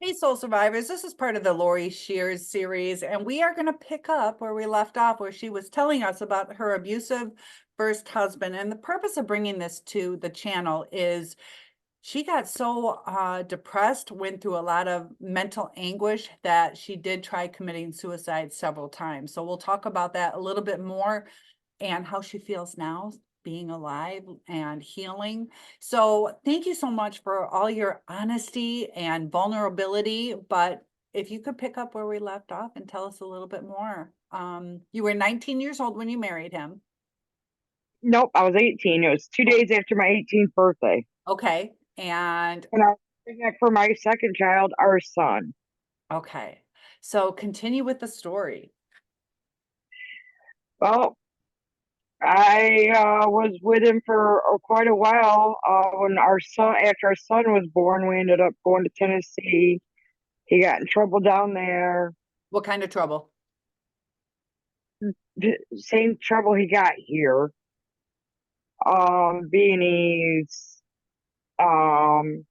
Hey, Soul Survivors. This is part of the Lori Shears series, and we are going to pick up where we left off, where she was telling us about her abusive first husband. And the purpose of bringing this to the channel is she got so depressed, went through a lot of mental anguish that she did try committing suicide several times. So we'll talk about that a little bit more and how she feels now being alive and healing. So thank you so much for all your honesty and vulnerability. But if you could pick up where we left off and tell us a little bit more. You were 19 years old when you married him. Nope, I was 18. It was 2 days after my 18th birthday. Okay. And And I was pregnant for my second child, our son. okay. So continue with the story. Well, I was with him for quite a while. When after our son was born, we ended up going to Tennessee. He got in trouble down there. What kind of trouble? The same trouble he got here. B&Es, um,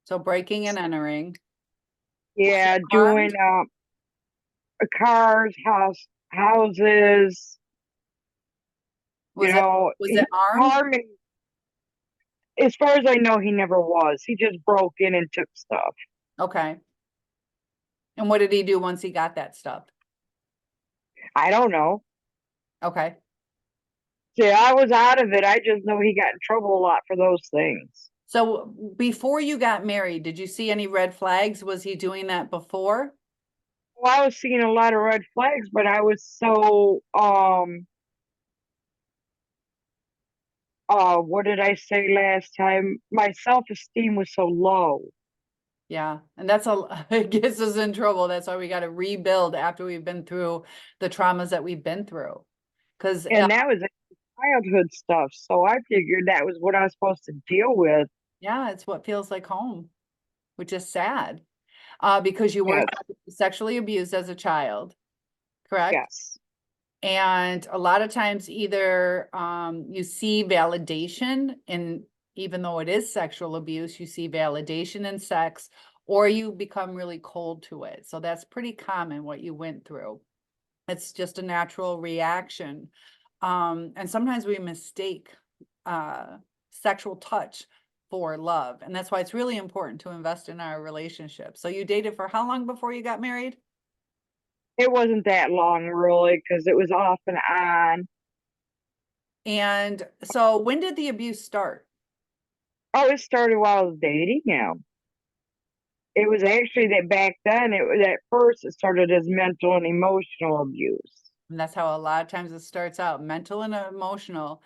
So breaking and entering. Was it yeah, doing armed? cars, houses. Was it was He it armed? harming. As far as I know, he never was. He just broke in and took stuff. Okay. And what did he do once he got that stuff? I don't know. Okay. See, I was out of it. I just know he got in trouble a lot for those things. So before you got married, did you see any red flags? Was he doing that before? Well, I was seeing a lot of red flags, but I was so what did I say last time? My self-esteem was so low. Yeah. And that's it gets us in trouble. That's why we got to rebuild after we've been through the traumas that we've been through. Because And that was childhood stuff. So I figured that was what I was supposed to deal with. yeah, it's what feels like home, which is sad. Because you were Yes. sexually abused as a child, correct? Yes. And a lot of times either you see validation in, even though it is sexual abuse, you see validation in sex, or you become really cold to it. So that's pretty common what you went through. It's just a natural reaction. And sometimes we mistake sexual touch for love. And that's why it's really important to invest in our relationship. So you dated for how long before you got married? It wasn't that long, really, because it was off and on. And so when did the abuse start? Oh, it started while I was dating him. It was actually that back then, it was at first it started as mental and emotional abuse. And that's how a lot of times it starts out, mental and emotional.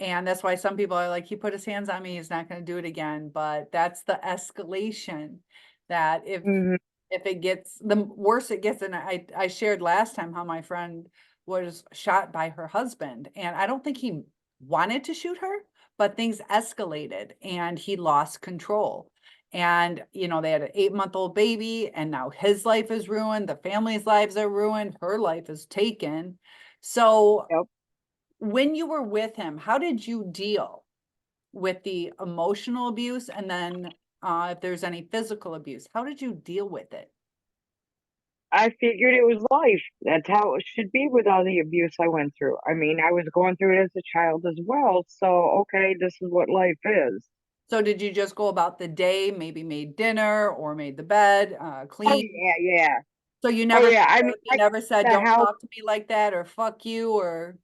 And that's why some people are like, he put his hands on me, he's not going to do it again. But that's the escalation that Hmm. if it gets, the worse it gets. And I shared last time how my friend was shot by her husband. And I don't think he wanted to shoot her, but things escalated and he lost control. And, they had an 8-month-old baby, and now his life is ruined. The family's lives are ruined. Her life is taken. So Yep. when you were with him, how did you deal with the emotional abuse? And then if there's any physical abuse, how did you deal with it? I figured it was life. That's how it should be with all the abuse I went through. I mean, I was going through it as a child as well. So, okay, this is what life is. So did you just go about the day, maybe made dinner or made the bed, Oh, clean? yeah, yeah. So you Oh, never yeah. I mean, you I never said, the don't house. talk to me like that, or fuck you, or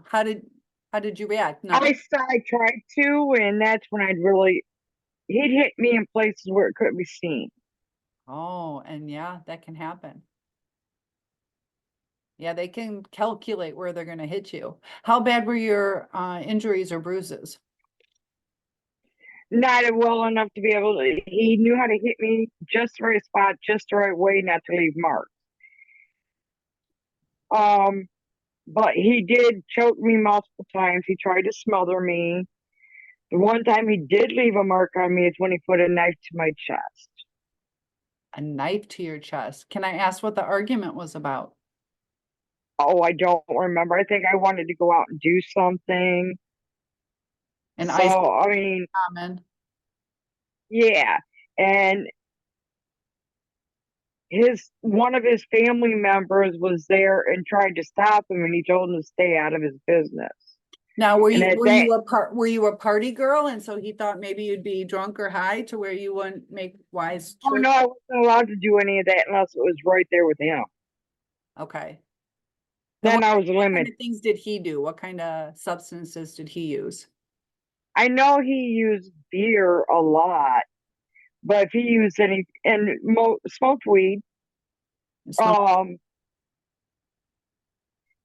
how did you react? Nothing. I tried to, and that's when he'd hit me in places where it couldn't be seen. Oh, and yeah, that can happen. Yeah, they can calculate where they're going to hit you. How bad were your injuries or bruises? Not well enough to be able to. He knew how to hit me just the right spot, just the right way, not to leave marks. Um, but he did choke me multiple times. He tried to smother me. The one time he did leave a mark on me is when he put a knife to my chest. A knife to your chest. Can I ask what the argument was about? Oh, I don't remember. I think I wanted to go out and do something. An So, ice I mean, common. yeah. And one of his family members was there and tried to stop him, and he told him to stay out of his business. Now, And at were that, were you a party girl? And so he thought maybe you'd be drunk or high to where you wouldn't make wise oh choices. no, I wasn't allowed to do any of that unless it was right there with him. Okay. And Then I was what kind limited. of things did he do? What kind of substances did he use? I know he used beer a lot, but if he used any and smoked weed, Smoke. um,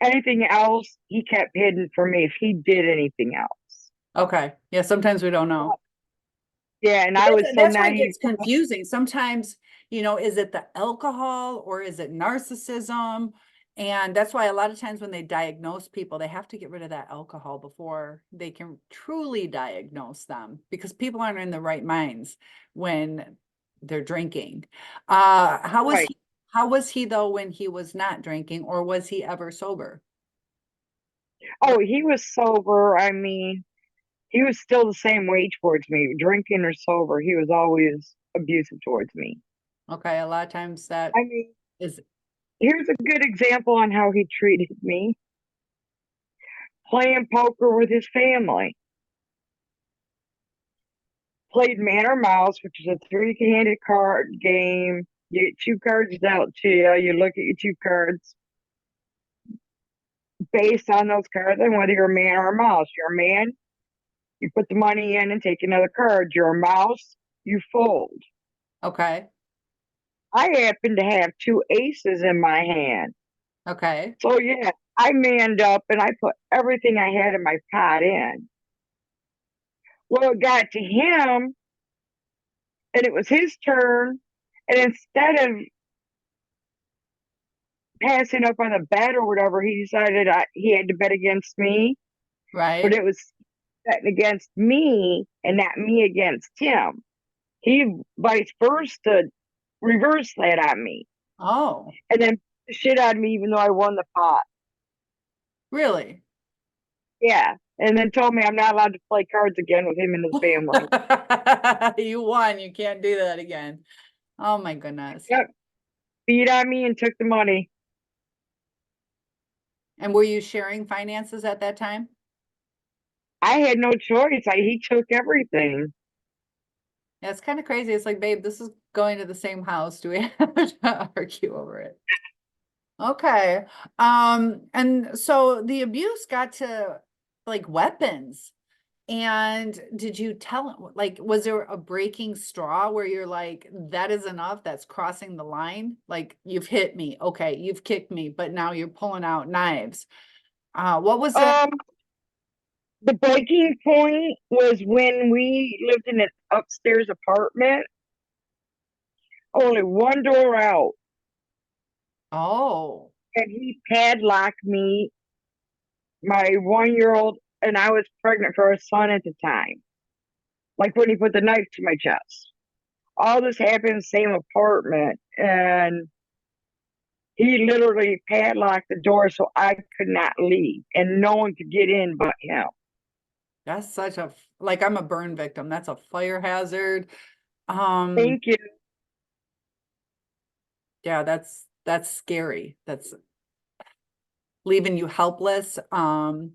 anything else he kept hidden from me if he did anything else. Okay. Yeah, sometimes we don't know. Yeah, and I was so That's why it naive. gets confusing. Sometimes, is it the alcohol or is it narcissism? And that's why a lot of times when they diagnose people, they have to get rid of that alcohol before they can truly diagnose them, because people aren't in the right minds when they're drinking. Right. How was he though when he was not drinking, or was he ever sober? Oh, he was sober. I mean, he was still the same way towards me, drinking or sober. He was always abusive towards me. Okay, a lot of times that I mean, is here's a good example on how he treated me. Playing poker with his family. Played man or mouse, which is a three-handed card game. You get two cards dealt to you. You look at your two cards based on those cards and whether you're a man or a mouse. You're a man, you put the money in and take another card. You're a mouse, you fold. okay. I happen to have two aces in my hand. Okay. So yeah, I manned up and I put everything I had in my pot in. Well, it got to him and it was his turn. And instead of passing up on the bet or whatever, he decided he had to bet against me. But Right. it was betting against me and not me against him. He vice versa reversed that on me Oh, and then the shit out of me even though I won the pot. really? Yeah. And then told me I'm not allowed to play cards again with him and his family. You won. You can't do that again. Oh my goodness. Yep. Beat on me and took the money. And were you sharing finances at that time? I had no choice. He took everything. Yeah, it's kind of crazy. It's like, babe, this is going to the same house. Do we have to argue over it? Okay. And so the abuse got to like weapons. And did you tell him, like, was there a breaking straw where you're like, that is enough, that's crossing the line? Like, you've hit me, okay, you've kicked me, but now you're pulling out knives. What was it? Um, the breaking point was when we lived in an upstairs apartment, only one door out, Oh, and he padlocked me, my 1 year old, and I was pregnant for a son at the time. Like when he put the knife to my chest. All this happened in the same apartment, and he literally padlocked the door so I could not leave, and no one could get in but him. that's such a, like, I'm a burn victim. That's a fire hazard. Um, Thank you. yeah, that's scary. That's leaving you helpless. And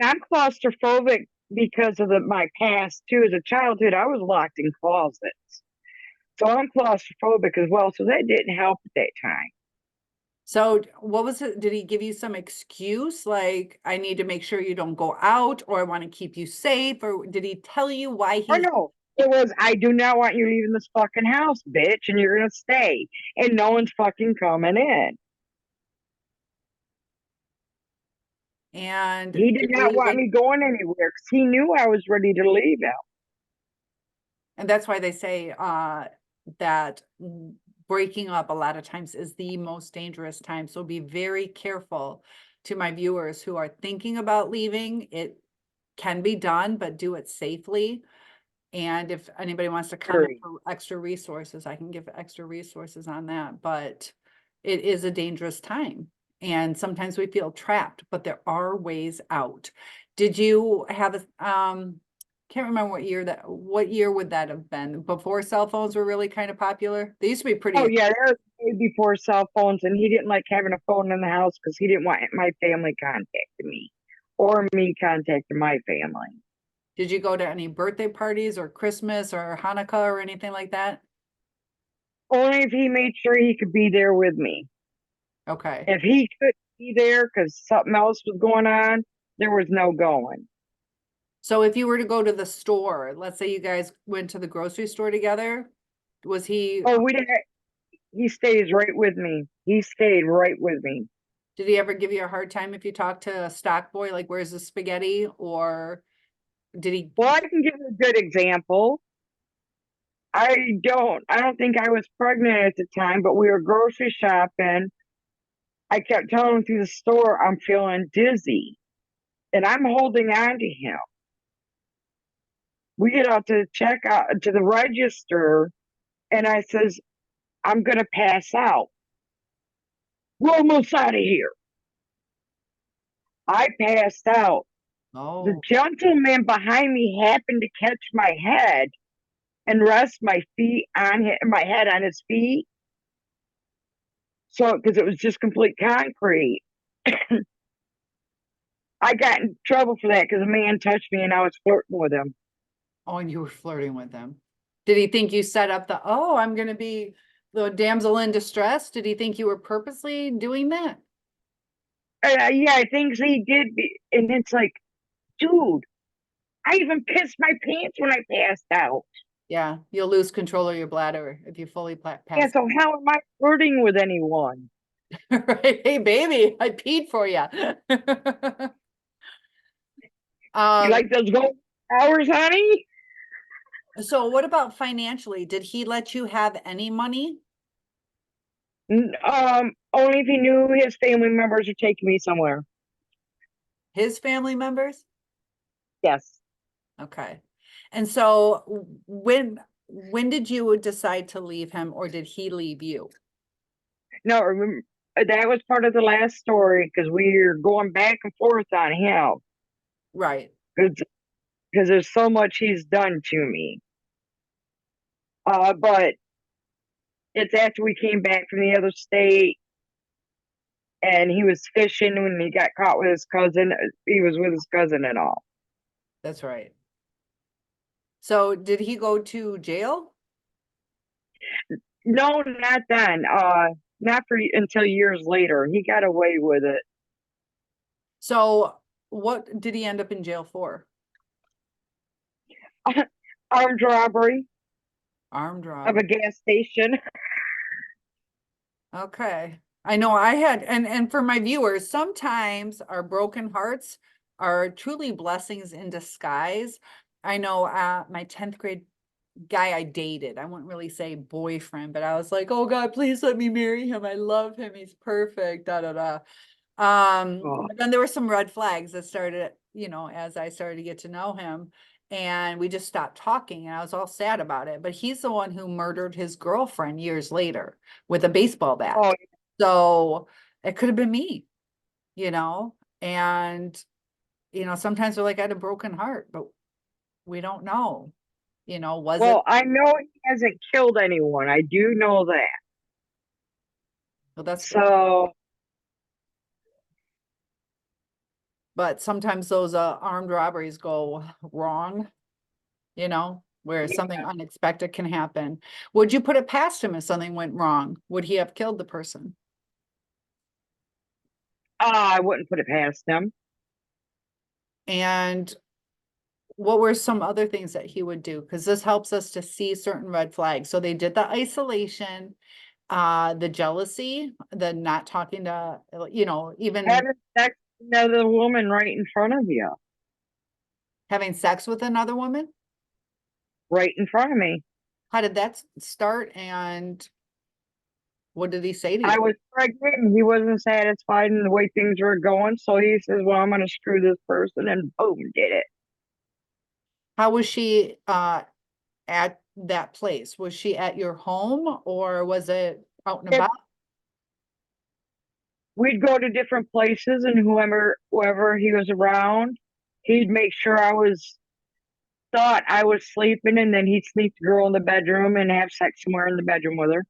I'm claustrophobic because of my past too. As a childhood, I was locked in closets, so I'm claustrophobic as well. So that didn't help at that time. So what was it? Did he give you some excuse like, I need to make sure you don't go out, or I want to keep you safe? Or did he tell you why Oh he, no, it was I do not want you leaving this fucking house, bitch, and you're gonna stay, and no one's fucking coming in. and He did did not he want like, me going anywhere because he knew I was ready to leave him. and that's why they say that breaking up a lot of times is the most dangerous time. So be very careful to my viewers who are thinking about leaving. It can be done, but do it safely. And if anybody wants to comment Very. for extra resources, I can give extra resources on that, but it is a dangerous time. And sometimes we feel trapped, but there are ways out. Did you have can't remember what year would that have been? Before cell phones were really kind of popular? They used to be Oh pretty, yeah, that was way before cell phones, and he didn't like having a phone in the house because he didn't want my family contacting me or me contacting my family. did you go to any birthday parties or Christmas or Hanukkah or anything like that? Only if he made sure he could be there with me. Okay. If he couldn't be there because something else was going on, there was no going. So if you were to go to the store, let's say you guys went to the grocery store together, was he, Oh, we didn't. He stays right with me. He stayed right with me. did he ever give you a hard time if you talked to a stock boy, like where's the spaghetti? Or did he, Well, I can give you a good example. I don't think I was pregnant at the time, but we were grocery shopping. I kept telling him through the store, I'm feeling dizzy, and I'm holding on to him. We get out to check out to the register, and I says, I'm going to pass out. We're almost out of here. I passed out. The oh, gentleman behind me happened to catch my head and rest my head on his feet. So, because it was just complete concrete, I got in trouble for that because a man touched me and I was flirting with him. oh, and you were flirting with him. Did he think you set up oh, I'm gonna be the damsel in distress? Did he think you were purposely doing that? Yeah, I think he did. And it's like, dude, I even pissed my pants when I passed out. Yeah, you'll lose control of your bladder if you fully Yeah, pass. so how am I flirting with anyone? Right? Hey, baby, I peed for you. You Um, like those gold hours, honey? so what about financially? Did he let you have any money? Only if he knew his family members were taking me somewhere. His family members? Yes. Okay. And so when did you decide to leave him or did he leave you? No, remember, that was part of the last story because we are going back and forth on him Right. because there's so much he's done to me. But it's after we came back from the other state and he was fishing when he got caught with his cousin. He was with his cousin and all. That's right. So did he go to jail? No, not then. Not for until years later. He got away with it. So what did he end up in jail for? Armed robbery Armed of a robbery. gas station. Okay. I know I had, and for my viewers, sometimes our broken hearts are truly blessings in disguise. I know my 10th grade guy I dated, I wouldn't really say boyfriend, but I was like, oh God, please let me marry him. I love him. He's perfect. Da da da. Oh, But then there were some red flags that started, as I started to get to know him, and we just stopped talking, and I was all sad about it. But he's the one who murdered his girlfriend years later with a baseball bat. oh, So it could have been me, and sometimes we're like, I had a broken heart, but we don't know, was it? well, I know he hasn't killed anyone. I do know that. Well, that's good. So, But sometimes those armed robberies go wrong, where something yeah, unexpected can happen. Would you put it past him if something went wrong? Would he have killed the person? I wouldn't put it past him. And what were some other things that he would do? Because this helps us to see certain red flags. So they did the isolation, the jealousy, the not talking to, even Having sex with another woman right in front of you, having sex with another woman. right in front of me. How did that start? And what did he say to I you? was pregnant and he wasn't satisfied in the way things were going. So he says, well, I'm going to screw this person. And boom, did it. How was she at that place? Was she at your home or was it out and If about? we'd go to different places and whoever he was around, he'd make sure I was thought I was sleeping, and then he'd sneak the girl in the bedroom and have sex somewhere in the bedroom with her.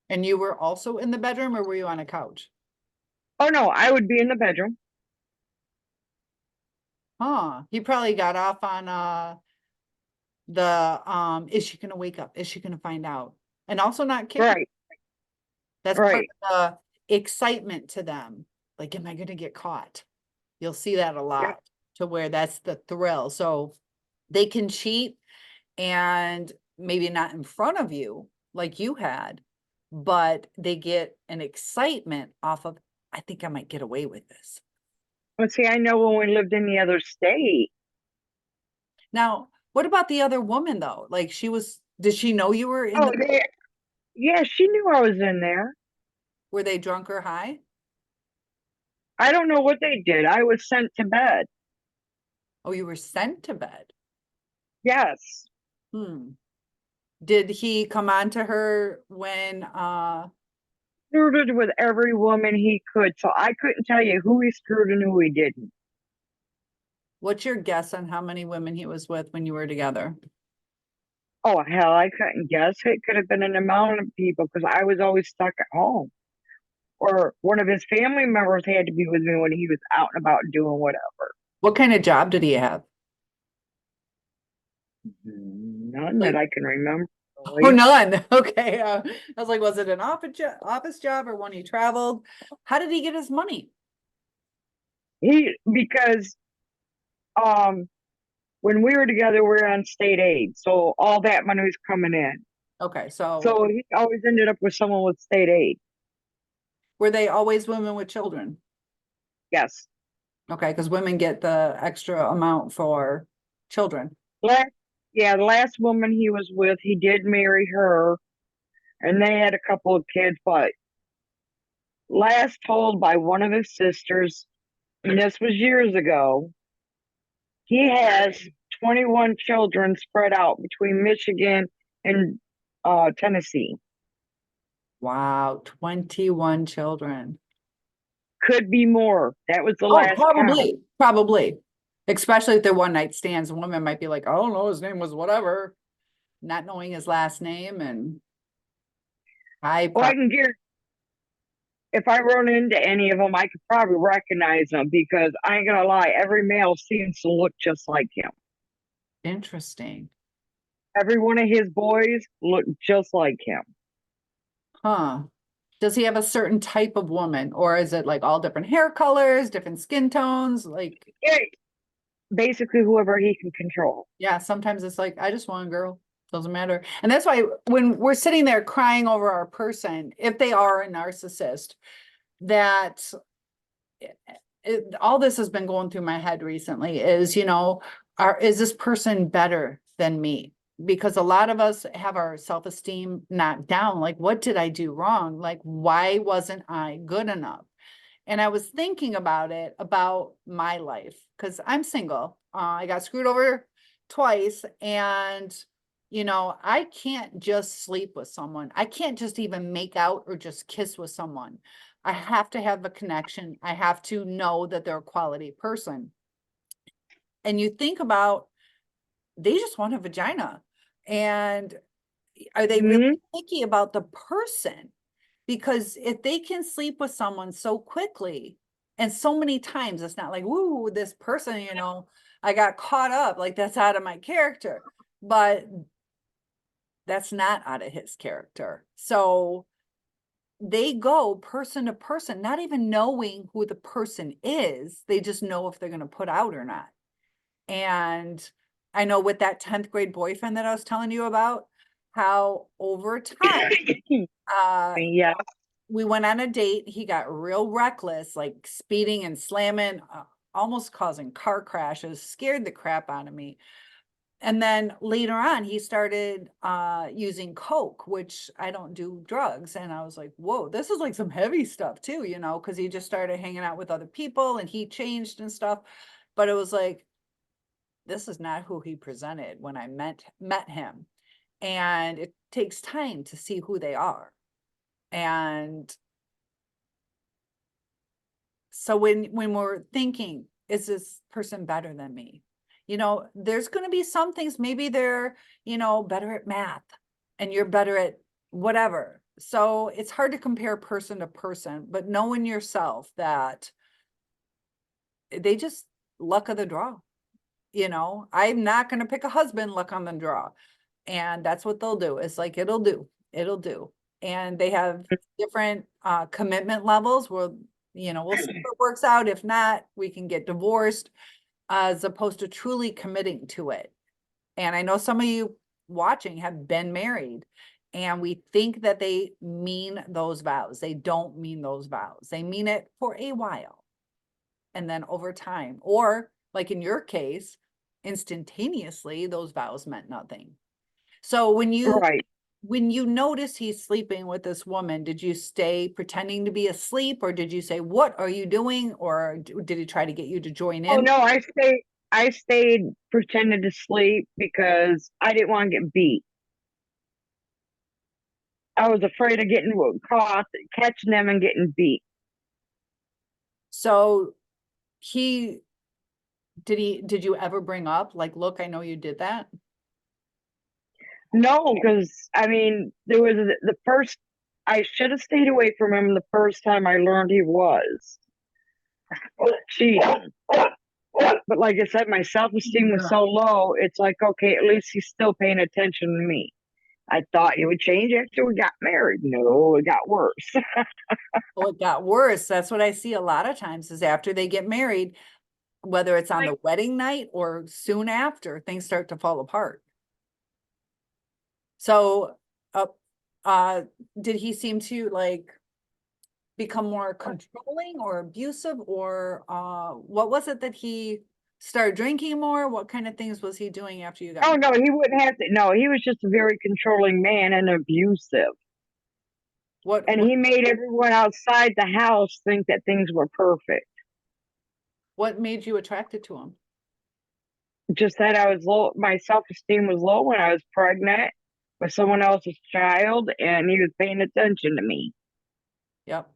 And you were also in the bedroom or were you on a couch? Oh no, I would be in the bedroom. Huh. He probably got off on the is she gonna wake up? Is she gonna find out? And also not kidding. Right, That's part right. of the excitement to them. Like, am I gonna get caught? You'll see that a Yeah. lot to where that's the thrill. So they can cheat and maybe not in front of you like you had, but they get an excitement off of, I think I might get away with this. But see, I know when we lived in the other state. Now, what about the other woman though? Like did she know you were in Oh, the, yeah, she knew I was in there. were they drunk or high? I don't know what they did. I was sent to bed. Oh, you were sent to bed. Yes. Hmm. Did he come on to her when Screwed with every woman he could. So I couldn't tell you who he screwed and who he didn't. what's your guess on how many women he was with when you were together? Oh, hell, I couldn't guess. It could have been an amount of people because I was always stuck at home. Or one of his family members had to be with me when he was out and about doing whatever. What kind of job did he have? None that Like, I can remember. oh, Really. none. Okay. I was like, was it an office job or when he traveled? How did he get his money? Because um when we were together, we were on state aid, so all that money was coming in. Okay, so So he always ended up with someone with state aid. were they always women with children? Yes. Okay, because women get the extra amount for children. Last, yeah, the last woman he was with, he did marry her, and they had a couple of kids. But last told by one of his sisters, and this was years ago, he has 21 children spread out between Michigan and Tennessee. Wow, 21 children. Could be more. That was the Oh, last count. probably. Especially if they're one night stands, a woman might be like, I don't know, his name was whatever, not knowing his last name. And I Well, I probably can guarantee if I run into any of them, I could probably recognize them because I ain't gonna lie, every male seems to look just like him. interesting. Every one of his boys look just like him. Huh. Does he have a certain type of woman, or is it like all different hair colors, different skin tones? Like, Yeah, basically, whoever he can control. yeah, sometimes it's like, I just want a girl. Doesn't matter. And that's why when we're sitting there crying over our person, if they are a narcissist, that all this has been going through my head recently is, is this person better than me? Because a lot of us have our self-esteem knocked down. Like, what did I do wrong? Like, why wasn't I good enough? And I was thinking about it, about my life, because I'm single. I got screwed over twice. And, I can't just sleep with someone. I can't just even make out or just kiss with someone. I have to have a connection. I have to know that they're a quality person. And you think about, they just want a vagina. And are they really Hmm. picky about the person? Because if they can sleep with someone so quickly and so many times, it's not like, woo, this person, I got caught up, like that's out of my character. But that's not out of his character. So they go person to person, not even knowing who the person is. They just know if they're going to put out or not. And I know with that 10th grade boyfriend that I was telling you about, how over time, uh, Yeah. we went on a date. He got real reckless, like speeding and slamming, almost causing car crashes, scared the crap out of me. And then later on, he started using coke, which I don't do drugs. And I was like, whoa, this is like some heavy stuff too, because he just started hanging out with other people and he changed and stuff. But it was like, this is not who he presented when I met him. And it takes time to see who they are. And so when we're thinking, is this person better than me? You know, there's going to be some things, maybe they're, you know, better at math and you're better at whatever. So it's hard to compare person to person, but knowing yourself that they just luck of the draw. You know, I'm not going to pick a husband, luck on the draw. And that's what they'll do. It's like, it'll do, it'll do. And they have different commitment levels where, you know, we'll see if it works out. If not, we can get divorced, as opposed to truly committing to it. And I know some of you watching have been married, and we think that they mean those vows. They don't mean those vows. They mean it for a while. And then over time, or like in your case, instantaneously, those vows meant nothing. So Right. when you notice he's sleeping with this woman, did you stay pretending to be asleep, or did you say, what are you doing? Or did he try to get you to join Oh in? no, I stayed pretending to sleep because I didn't want to get beat. I was afraid of getting caught, catching them and getting beat. So he did you ever bring up, like, look, I know you did that? No, because I mean, there was the first. I should have stayed away from him the first time I learned he was cheating. But like I said, my self-esteem was so low. It's like, okay, at least he's still paying attention to me. I thought it would change after we got married. No, it got worse. Well, it got worse. That's what I see a lot of times, is after they get married, whether it's on Like, the wedding night or soon after, things start to fall apart. So, uh, uh, did he seem to like become more controlling or abusive, or what was it that he started drinking more? What kind of things was he doing after you got oh married? no, he wouldn't have to. No, he was just a very controlling man and abusive. What And what he made everyone outside the house think that things were perfect. what made you attracted to him? Just that I was low, my self esteem was low when I was pregnant with someone else's child, and he was paying attention to me. Yep.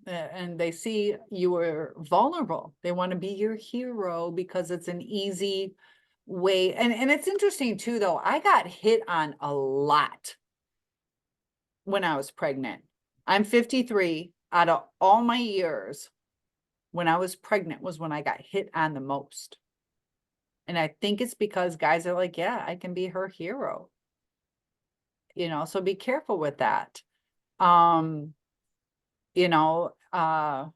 And they see you were vulnerable. They want to be your hero because it's an easy way. And it's interesting too, though. I got hit on a lot when I was pregnant. I'm 53. Out of all my years, when I was pregnant was when I got hit on the most. And I think it's because guys are like, yeah, I can be her hero. You know, so be careful with that. Um, you know, I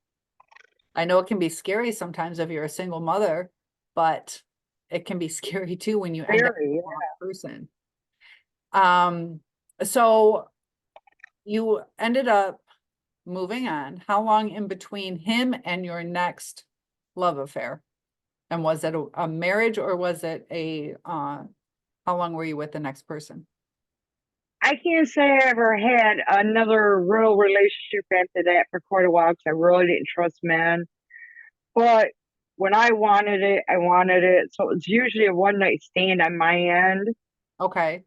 know it can be scary sometimes if you're a single mother, but it can be scary too when you end up with Very. the wrong person. Um, so you ended up moving on. How long in between him and your next love affair? And was it a marriage, or was it how long were you with the next person? I can't say I ever had another real relationship after that for quite a while because I really didn't trust men. But when I wanted it, I wanted it. So it was usually a one night stand on my end. Okay.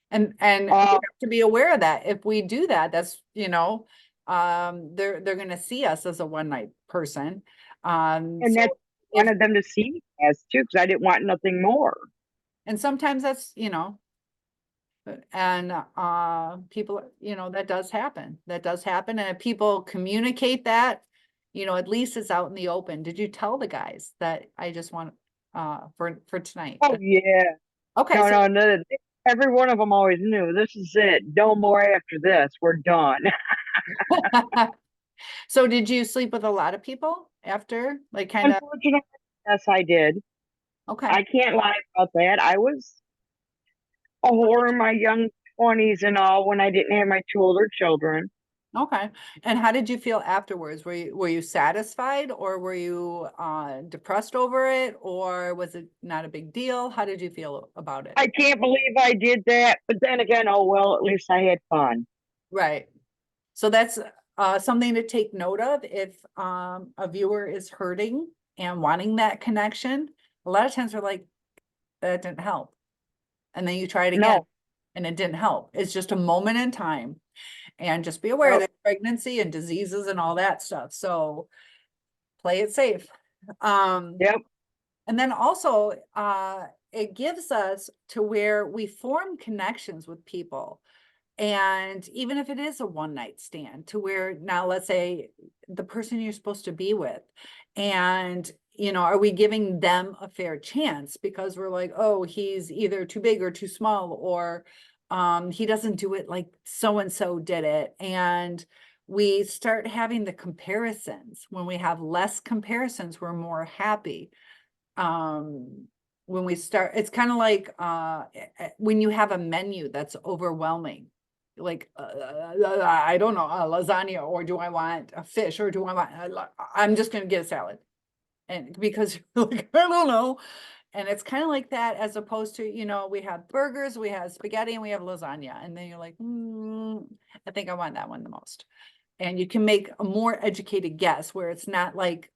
And we Uh, have to be aware of that. If we do that, that's, you know, they're gonna see us as a one night person. and So that's if wanted them to see me as too because I didn't want nothing more. and sometimes that's, you know, and people, you know, that does happen. That does happen. And if people communicate that, you know, at least it's out in the open. Did you tell the guys that I just want for tonight? Oh yeah. Okay, No, so no, no. Every one of them always knew this is it. No more after this. We're done. so did you sleep with a lot of people after? Like kind of Unfortunately, yes, I did. okay. I can't lie about that. I was a whore in my young 20s and all when I didn't have my two older children. Okay. And how did you feel afterwards? Were you satisfied, or were you depressed over it, or was it not a big deal? How did you feel about it? I can't believe I did that. But then again, oh well, at least I had fun. Right. So that's something to take note of if a viewer is hurting and wanting that connection. A lot of times we're like, that didn't help. And then you try it again No. and it didn't help. It's just a moment in time. And just be aware Yep. that pregnancy and diseases and all that stuff. So play it safe. Um, Yep. And then also, it gives us to where we form connections with people. And even if it is a one night stand, to where now, let's say the person you're supposed to be with, and are we giving them a fair chance? Because we're like, oh, he's either too big or too small, or he doesn't do it like so and so did it. And we start having the comparisons. When we have less comparisons, we're more happy. When we start, it's kind of like when you have a menu that's overwhelming, like I don't know, a lasagna, or do I want a fish, or do I want, I'm just going to get a salad, and because like, I don't know. And it's kind of like that, as opposed to, we have burgers, we have spaghetti, and we have lasagna, and then you're like, I think I want that one the most. And you can make a more educated guess, where it's not like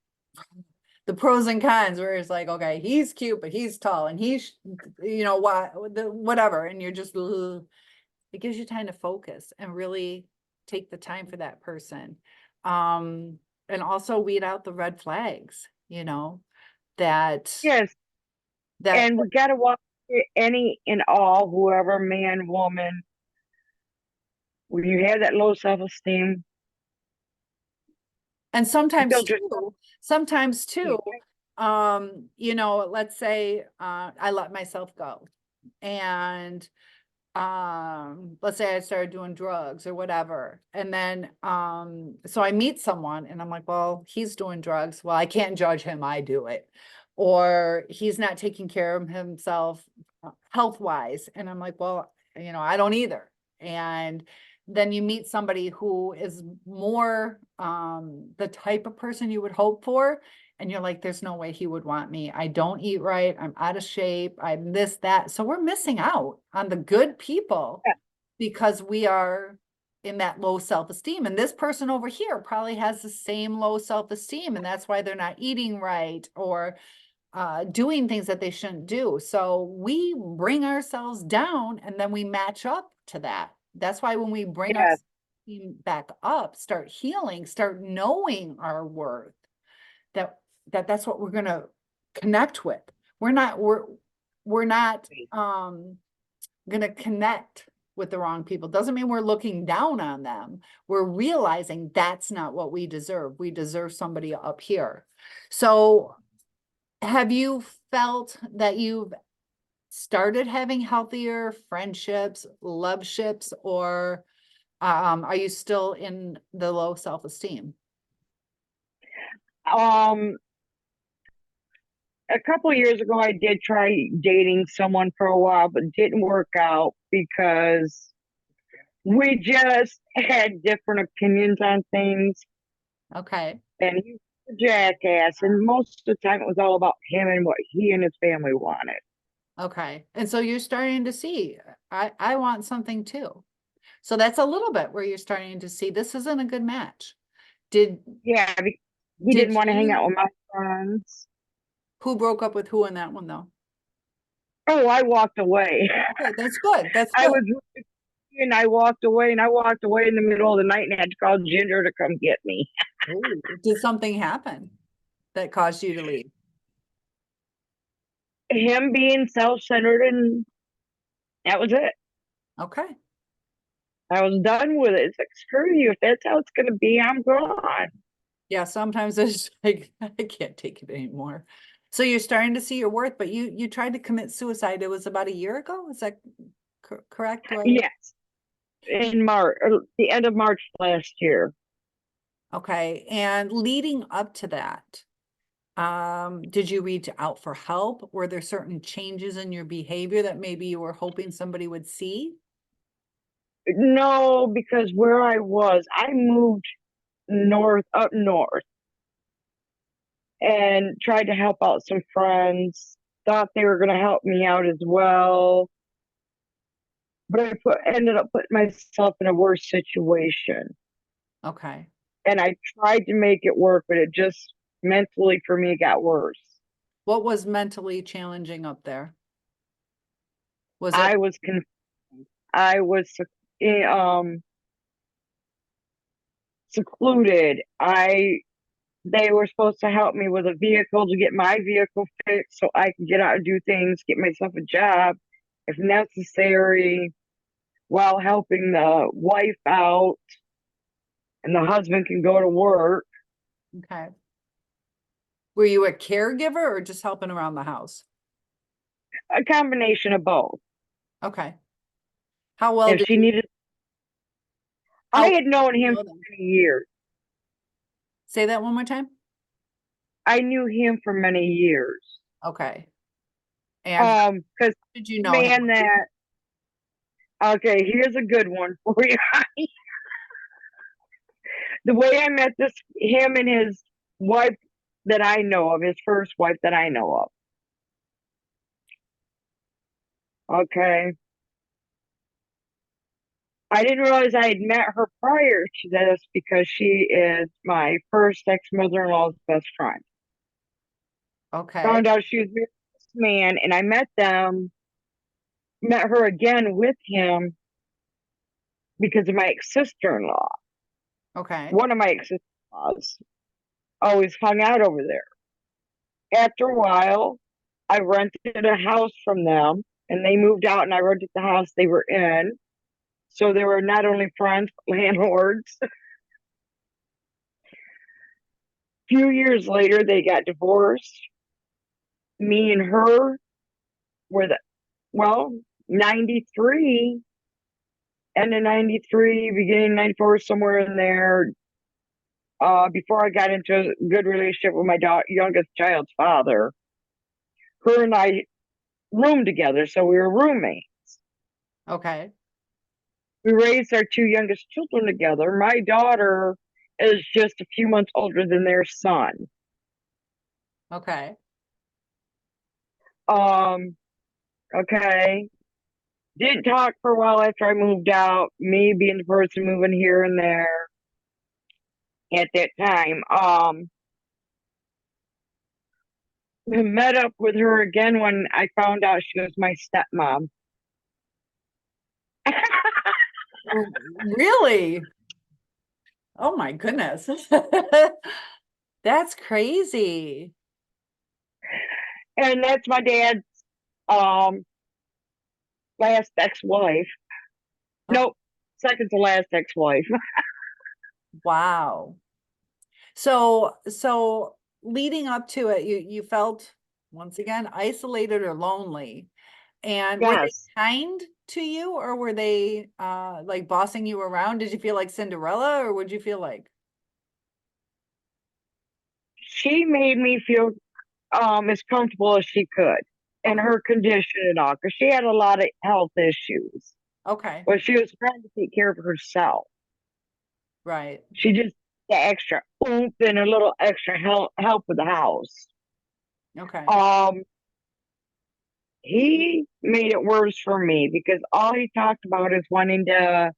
the pros and cons, where it's like, okay, he's cute, but he's tall, and he's, whatever. And you're just, it gives you time to focus and really take the time for that person. And also weed out the red flags, that, Yes. that, And we got to watch any and all, whoever, man, woman, when you have that low self-esteem, and you sometimes feel just, too, let's say, I let myself go, and let's say I started doing drugs or whatever. And then, so I meet someone and I'm like, well, he's doing drugs. Well, I can't judge him. I do it. Or he's not taking care of himself health wise. And I'm like, well, I don't either. And then you meet somebody who is more, the type of person you would hope for. And you're like, there's no way he would want me. I don't eat right. I'm out of shape. I'm this, that. So we're missing out on the good people yeah, because we are in that low self-esteem. And this person over here probably has the same low self-esteem. And that's why they're not eating right, or doing things that they shouldn't do. So we bring ourselves down, and then we match up to that. That's why when we bring our yes, self-esteem back up, start healing, start knowing our worth, that's what we're going to connect with. We're not going to connect with the wrong people. Doesn't mean we're looking down on them. We're realizing that's not what we deserve. We deserve somebody up here. So have you felt that you've started having healthier friendships, loveships, or are you still in the low self-esteem? um, a couple of years ago, I did try dating someone for a while, but it didn't work out because we just had different opinions on things. Okay. And he was a jackass. And most of the time, it was all about him and what he and his family wanted. Okay. And so you're starting to see, I want something too. So that's a little bit where you're starting to see this isn't a good match. Did Yeah, he did didn't want to hang out you, with my friends. who broke up with who in that one though? Oh, I walked away. Okay, that's good. That's I good. was and I walked away, and I walked away in the middle of the night and had to call Ginger to come get me. Ooh, did something happen that caused you to leave? Him being self-centered, and that was it. Okay. I was done with it. It's like, screw you. If that's how it's going to be, I'm gone. Yeah, sometimes it's like I can't take it anymore. So you're starting to see your worth, but you tried to commit suicide. It was about a year ago. Is that correct? Do I? Yes, in March, the end of March last year. Okay. And leading up to that, did you reach out for help? Were there certain changes in your behavior that maybe you were hoping somebody would see? No, because where I moved up north, and tried to help out some friends. Thought they were going to help me out as well, but ended up putting myself in a worse situation. Okay. And I tried to make it work, but it just mentally for me got worse. What was mentally challenging up there? Was it I was I was um secluded. I They were supposed to help me with a vehicle to get my vehicle fixed so I can get out and do things, get myself a job if necessary, while helping the wife out and the husband can go to work. Okay. Were you a caregiver or just helping around the house? A combination of both. Okay. How well If did she you, needed, how I well had known did you him know for them? many years. Say that one more time. I knew him for many years. Okay. And how Because did you know him? man, that okay. Here's a good one for you. The way I met him and his wife that I know of, his first wife that I know of. Okay. I didn't realize I had met her prior to this because she is my first ex-mother-in-law's best friend. Okay. Found out she was married to this man, and I met her again with him because of my ex-sister-in-law. Okay. One of my ex-sister-in-laws always hung out over there. After a while, I rented a house from them, and they moved out, and I rented the house they were in. So they were not only friends, but landlords. A few years later, they got divorced. Me and her were well, 93, end of 93, beginning 94, somewhere in there. Before I got into a good relationship with my youngest child's father, her and I roomed together, so we were roommates. Okay. We raised our two youngest children together. My daughter is just a few months older than their son. Okay. Um, okay. Didn't talk for a while after I moved out, me being the person moving here and there at that time. Met up with her again when I found out she was my stepmom. Really? Oh my goodness. That's crazy. And that's my dad's um last ex-wife. Okay. Nope, second to last ex-wife. Wow. So leading up to it, you felt once again isolated or lonely. And were they Yes. kind to you or were they like bossing you around? Did you feel like Cinderella or would you feel like She made me feel as comfortable as she could in okay, her condition and all, because she had a lot of health issues. okay, But she was trying to take care of herself. right. She just the extra oomph and a little extra help with the house. Okay. Um, he made it worse for me because all he talked about is wanting to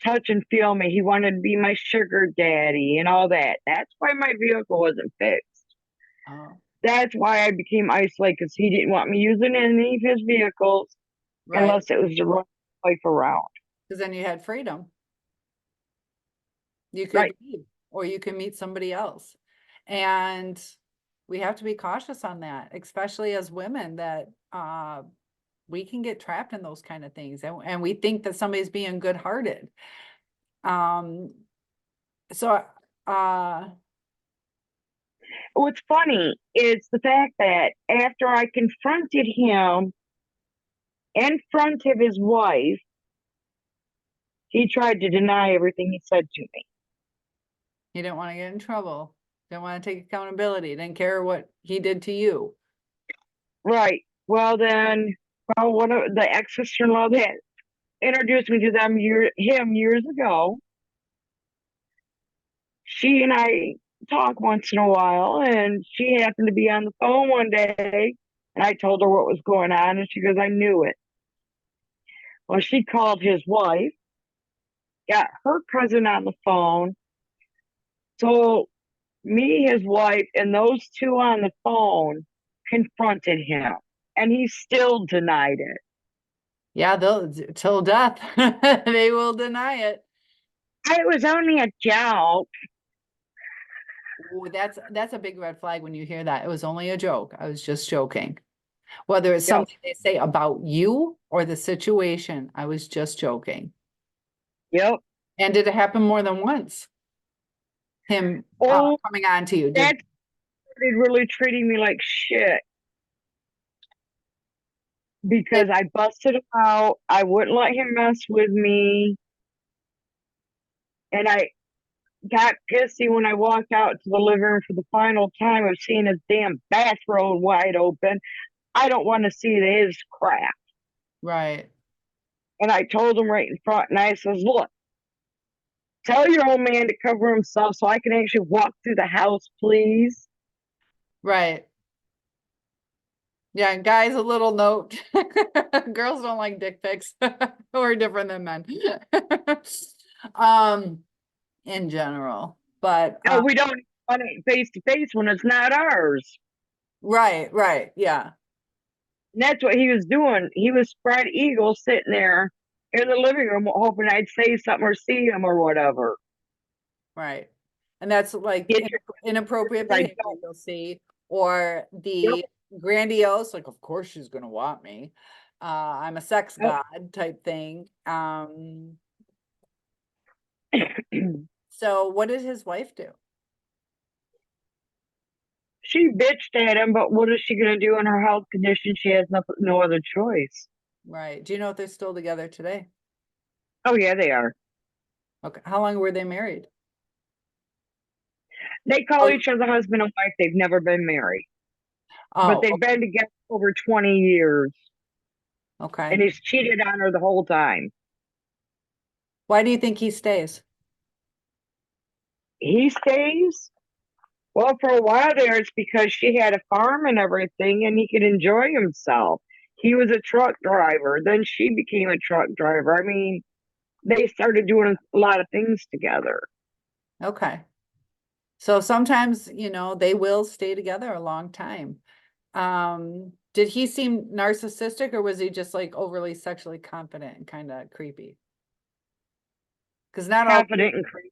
touch and feel me. He wanted to be my sugar daddy and all that. That's why my vehicle wasn't fixed. Oh, That's why I became isolated because he didn't want me using any of his vehicles right. unless it was the right life around. Because then you had freedom. You could Right. leave or you can meet somebody else. And we have to be cautious on that, especially as women that we can get trapped in those kind of things and we think that somebody's being good-hearted. Um, so What's funny is the fact that after I confronted him in front of his wife, he tried to deny everything he said to me. he didn't want to get in trouble, didn't want to take accountability, didn't care what he did to you. Right. Well, then, well, one of the ex sister in law that introduced me to him years ago, she and I talk once in a while, and she happened to be on the phone one day, and I told her what was going on, and she goes, I knew it. Well, she called his wife, got her cousin on the phone. So me, his wife, and those two on the phone confronted him, and he still denied it. Yeah, they'll till death. They will deny it. It was only a joke. Oh, that's a big red flag when you hear that. It was only a joke. I was just joking. Whether it's Yep. something they say about you or the situation, I was just joking. Yep. And did it happen more than once? Him Oh, coming on to you? that started really treating me like shit because It I busted him out. I wouldn't let him mess with me. And I got pissy when I walked out to the living room for the final time of seeing his damn bathrobe wide open. I don't want to see his crap. right, And I told him right in front, and I says, look, tell your old man to cover himself so I can actually walk through the house, please. right. Yeah, guys, a little note. Girls don't like dick pics. We're different than men. Um, in general. But No, we don't want it face to face when it's not ours. right, right, yeah, And that's what he was doing. He was spread eagle sitting there in the living room hoping I'd say something or see him or whatever. right. And that's like Get your inappropriate I behavior don't. you'll see, or Yep. the grandiose, like, of course she's gonna want me. I'm a sex Yep. god type thing. So what did his wife do? She bitched at him, but what is she going to do in her health condition? She has no other choice. Right. Do you know if they're still together today? Oh, yeah, they are. Okay. How long were they married? They call Oh, each other husband and wife. They've never been married, but oh, they've been together over 20 years, okay. and he's cheated on her the whole time. Why do you think he stays? He stays. Well, for a while there, it's because she had a farm and everything, and he could enjoy himself. He was a truck driver. Then she became a truck driver. I mean, they started doing a lot of things together. Okay. So sometimes, they will stay together a long time. Did he seem narcissistic or was he just like overly sexually confident and kind of creepy? Because not all Confident and crazy.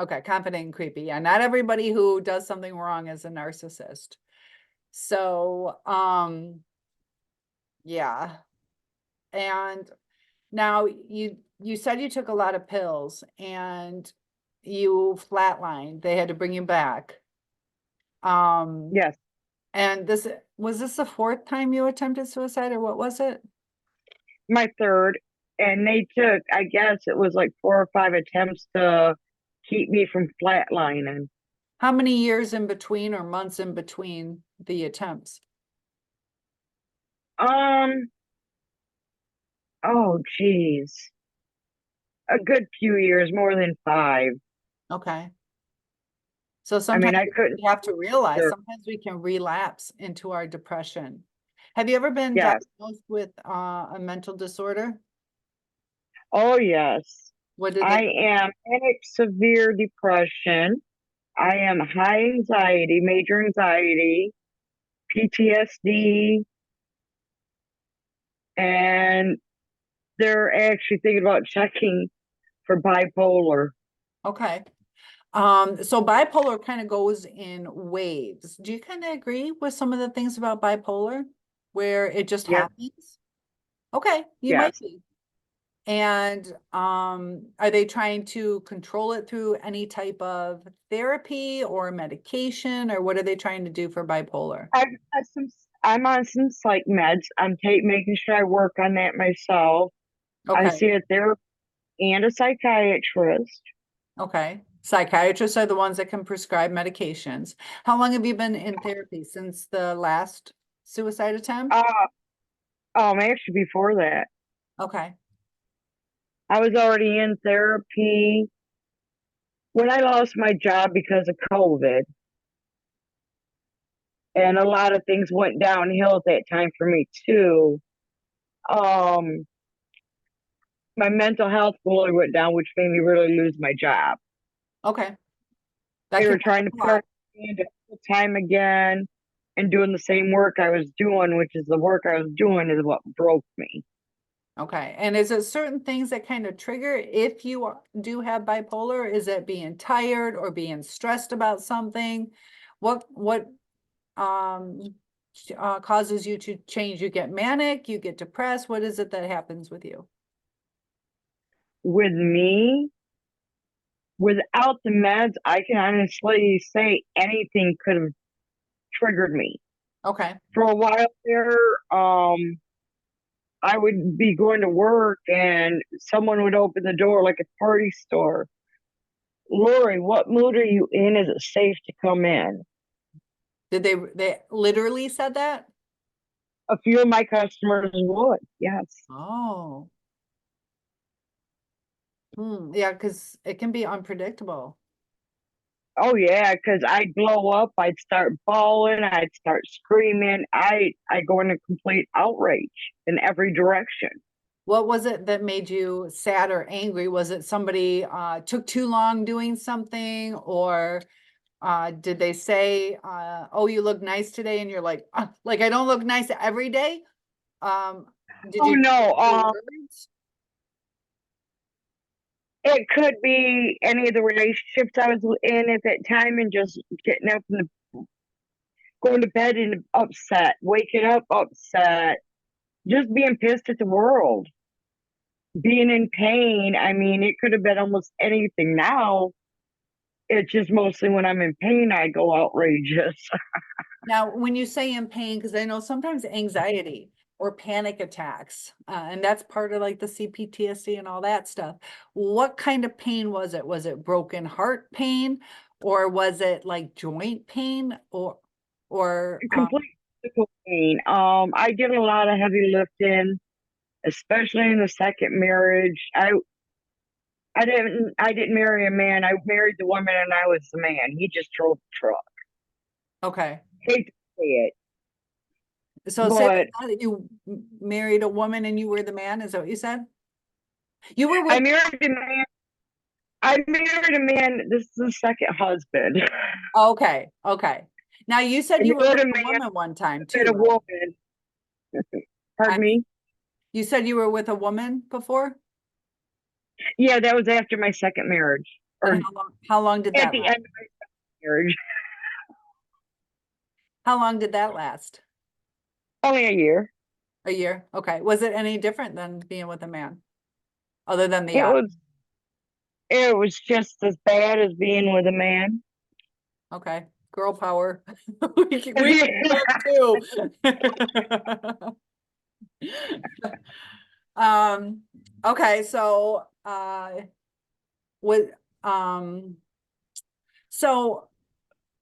okay, confident and creepy. Yeah, not everybody who does something wrong is a narcissist. So, yeah. And now you said you took a lot of pills and you flatlined. They had to bring you back. Um, Yes. and this was this the fourth time you attempted suicide or what was it? My third, and they took, I guess it was like 4 or 5 attempts to keep me from flatlining. How many years in between or months in between the attempts? Um, oh geez, a good few years, more than 5. Okay. So I mean, sometimes I couldn't. we have to realize Sure. sometimes we can relapse into our depression. Have you ever been Yes. diagnosed with a mental disorder? Oh yes. What did I they? am manic severe depression. I am high anxiety, major anxiety, PTSD, and they're actually thinking about checking for bipolar. Okay. So bipolar kind of goes in waves. Do you kind of agree with some of the things about bipolar where it just Yes, happens? Okay, you might yes. be. And are they trying to control it through any type of therapy or medication, or what are they trying to do for bipolar? I've had some. I'm on some psych meds. I'm making sure I work on that myself. I Okay, see a therapist and a psychiatrist. okay. Psychiatrists are the ones that can prescribe medications. How long have you been in therapy? Since the last suicide attempt? Uh, actually, before that, Okay, I was already in therapy when I lost my job because of COVID, and a lot of things went downhill at that time for me too. Um, my mental health really went down, which made me really lose my job. okay. That They can were trying to happen a put lot. our into full time again and doing the same work I was doing, which is the work I was doing is what broke me. Okay. And is it certain things that kind of trigger if you do have bipolar? Is it being tired or being stressed about something? What causes you to change? You get manic, you get depressed. What is it that happens with you? With me, without the meds, I can honestly say anything could have triggered me. Okay. For a while there, I would be going to work and someone would open the door like a party store. Lori, what mood are you in? Is it safe to come in? Did they literally said that? A few of my customers would, yes. Oh. Yeah, because it can be unpredictable. Oh yeah, because I'd blow up, I'd start bawling, I'd start screaming, I go into complete outrage in every direction. What was it that made you sad or angry? Was it somebody took too long doing something, or did they say, oh, you look nice today? And you're like, I don't look nice every day. Did Oh you no, your words? it could be any of the relationships I was in at that time and just getting up and going to bed and upset, waking up upset, just being pissed at the world, being in pain. I mean, it could have been almost anything. Now it's just mostly when I'm in pain, I go outrageous. Now, when you say in pain, because I know sometimes anxiety or panic attacks, and that's part of like the CPTSD and all that stuff. What kind of pain was it? Was it broken heart pain, or was it like joint pain, or Complete physical pain. I did a lot of heavy lifting, especially in the second marriage. I didn't marry a man. I married the woman and I was the man. He just drove the truck. okay? Hate to say it, So say but that you married a woman and you were the man. Is that what you said? You were I with. married a man. I married a man. This is the second husband. Okay, okay. Now you I said you were married with a a man woman one time and too, a right? woman. Pardon me. You said you were with a woman before? Yeah, that was after my second marriage, And or how long did at that the last? end of my marriage. How long did that last? Only a year. A year? Okay. Was it any different than being with a man? Other than the It was. It was just as bad as being with a man. okay. Girl power. We can do it too. Um, okay, so what um so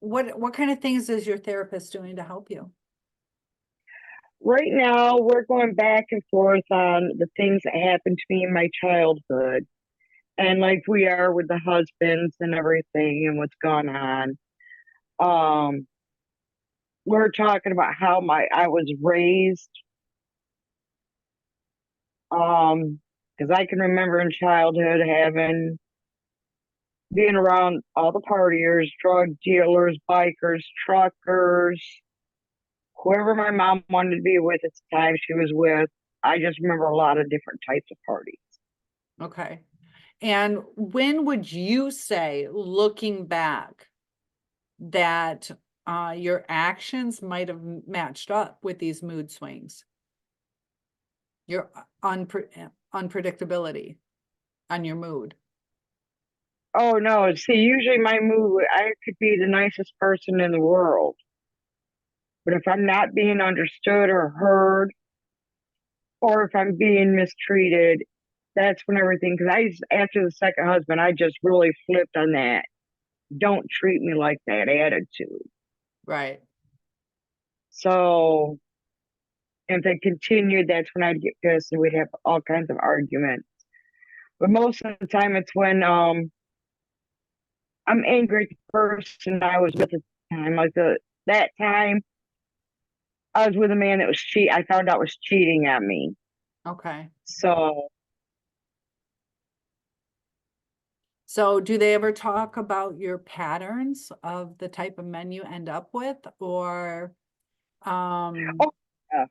what kind of things is your therapist doing to help you? Right now, we're going back and forth on the things that happened to me in my childhood, and like we are with the husbands and everything, and what's gone on. Um, we're talking about how my I was raised. Because I can remember in childhood having being around all the partiers, drug dealers, bikers, truckers, whoever my mom wanted to be with at the time she was with. I just remember a lot of different types of parties. Okay. And when would you say, looking back, that your actions might have matched up with these mood swings, your unpredictability on your mood? Oh no, see, usually my mood, I could be the nicest person in the world. But if I'm not being understood or heard, or if I'm being mistreated, that's when everything, because after the second husband, I just really flipped on that. Don't treat me like that attitude. Right. So if they continued, that's when I'd get pissed and we'd have all kinds of arguments. But most of the time, it's when I'm angry at the person I was with at the time. Like that time, I was with a man that was I found out was cheating on me. Okay. So, So do they ever talk about your patterns of the type of men you end up with, or oh, yeah.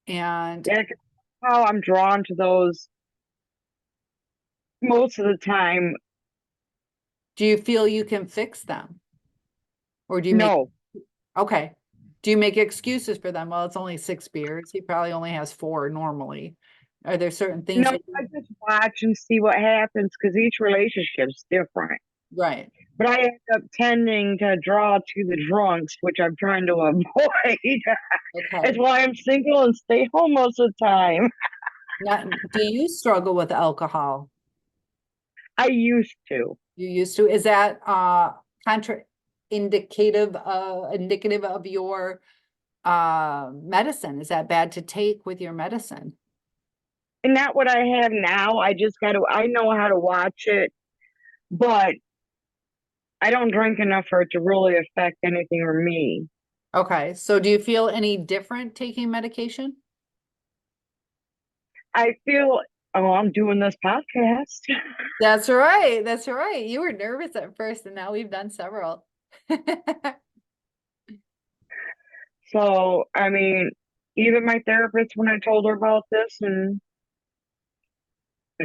And Yeah, 'cause how I'm drawn to those most of the time. do you feel you can fix them? Or do you make, No, okay. Do you make excuses for them? Well, it's only 6 beers. He probably only has 4 normally. Are there certain things no, that I you, just watch and see what happens because each relationship's different. right? But I end up tending to draw to the drunks, which I'm trying to avoid. That's Okay. why I'm single and stay home most of the time. Not, do you struggle with alcohol? I used to. You used to, is that contra indicative of your medicine? Is that bad to take with your medicine? And not what I have now. I just got to, I know how to watch it, but I don't drink enough for it to really affect anything or me. Okay, so do you feel any different taking medication? I feel, oh, I'm doing this podcast. That's right. That's right. You were nervous at first, and now we've done several. So, I mean, even my therapist, when I told her about this, and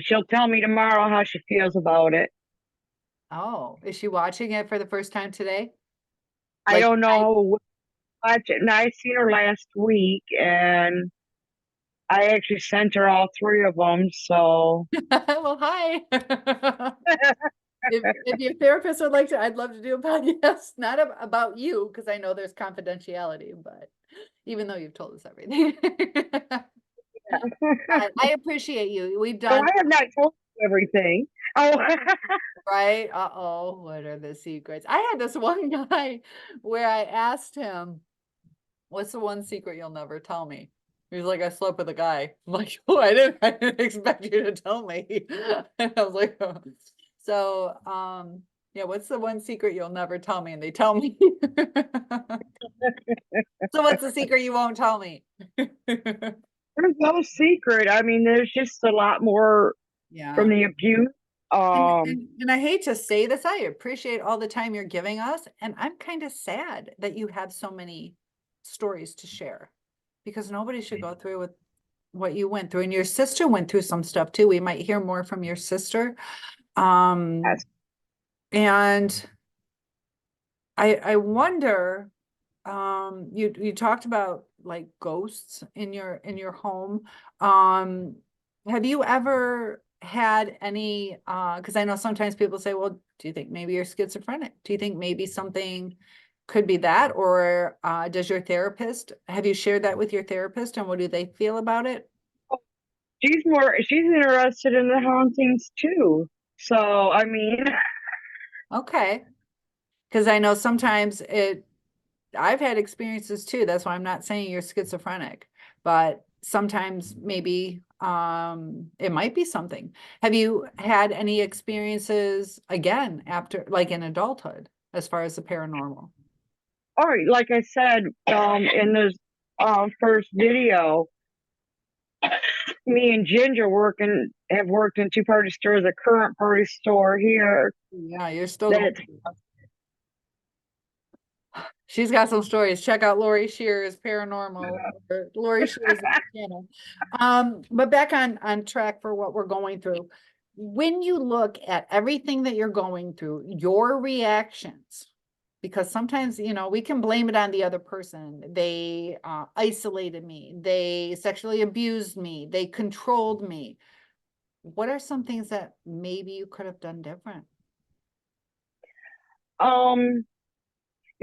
she'll tell me tomorrow how she feels about it. Oh, is she watching it for the first time today? I Like, don't know. Watch it. And I seen her last week, and I actually sent her all three of them. So, well, hi. If your therapist would like to, I'd love to do a podcast, not about you, because I know there's confidentiality, but even though you've told us everything. But I appreciate you. We've so done, I have not told you everything. Oh, right? Uh-oh, what are the secrets? I had this one guy where I asked him, what's the one secret you'll never tell me? He's like, I slept with a guy. I'm like, oh, I didn't expect you to tell me. And I was like, oh. So, yeah, what's the one secret you'll never tell me? And they tell me. So what's the secret you won't tell me? there's no secret. I mean, there's just a lot more from Yeah. the abuse. And I hate to say this, I appreciate all the time you're giving us. And I'm kind of sad that you have so many stories to share because nobody should go through with what you went through. And your sister went through some stuff too. We might hear more from your sister. Um, Yes. and I wonder, you talked about like ghosts in your home. Um, have you ever had any, because I know sometimes people say, well, do you think maybe you're schizophrenic? Do you think maybe something could be that? Or does your therapist, have you shared that with your therapist and what do they feel about it? She's interested in the hauntings too. So, I mean, Okay. Because I know sometimes I've had experiences too. That's why I'm not saying you're schizophrenic, but sometimes maybe it might be something. Have you had any experiences again after like in adulthood as far as the paranormal? all right, like I said, in this first video, me and Ginger have worked in two party stores, a current party store here Yeah, you're still going. that She's got some stories. Check out Lori Shear's Paranormal or Lori Shear's channel. But back on track for what we're going through. When you look at everything that you're going through, your reactions, because sometimes, we can blame it on the other person. They isolated me. They sexually abused me. They controlled me. What are some things that maybe you could have done different? um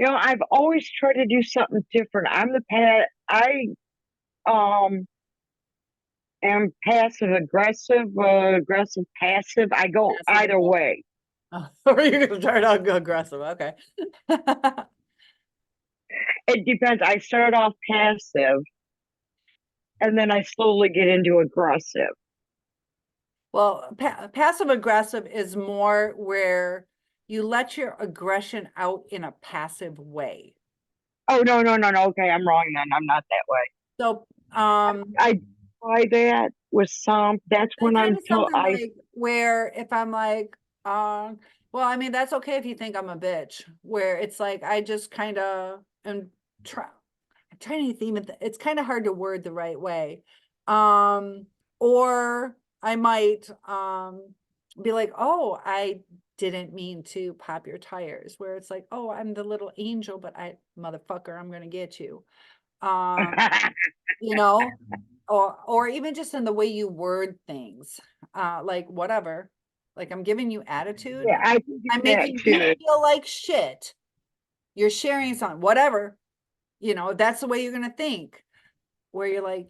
I've always tried to do something different. I um am passive aggressive, aggressive passive. I go Passive either aggressive. way. Oh, or you're gonna start out aggressive. Okay. It depends. I start off passive and then I slowly get into aggressive. Well, passive aggressive is more where you let your aggression out in a passive way. Oh, no, no, no, no. Okay, I'm wrong then. I'm not that way. So, I try that with some. That's when kind I'm of told something I. like where if I'm like, well, I mean, that's okay if you think I'm a bitch, where it's like I just kind of am try trying to think, it's kind of hard to word the right way. Or I might be like, oh, I didn't mean to pop your tires, where it's like, oh, I'm the little angel, but motherfucker, I'm gonna get you. You know, or even just in the way you word things, like whatever, like I'm giving you attitude, Yeah, I can do I'm that making you too. feel like shit, you're sharing something, whatever, that's the way you're gonna think, where you're like,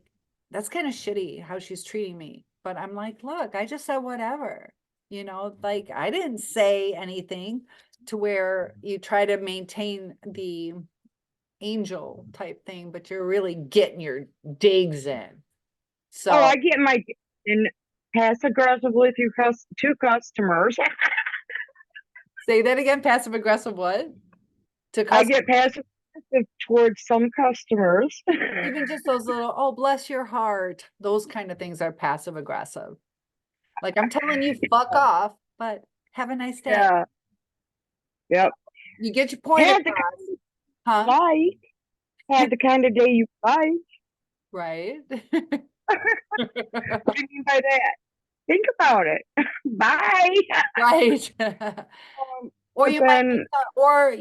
that's kind of shitty how she's treating me. But I'm like, look, I just said whatever, like I didn't say anything, to where you try to maintain the angel type thing, but you're really getting your digs in. Oh, So I get my in pass aggressively through two customers. say that again, passive aggressive what? To I customers, get passive aggressive towards some customers. even just those little, oh, bless your heart, those kind of things are passive aggressive. Like I'm telling you, fuck off, but have a nice day. Yeah. Yep. You get your point Have the across, kind you huh? like. Have the kind of day you like. Right. What do you mean by that? Think about it. Bye. Right. Or But you might be, then, or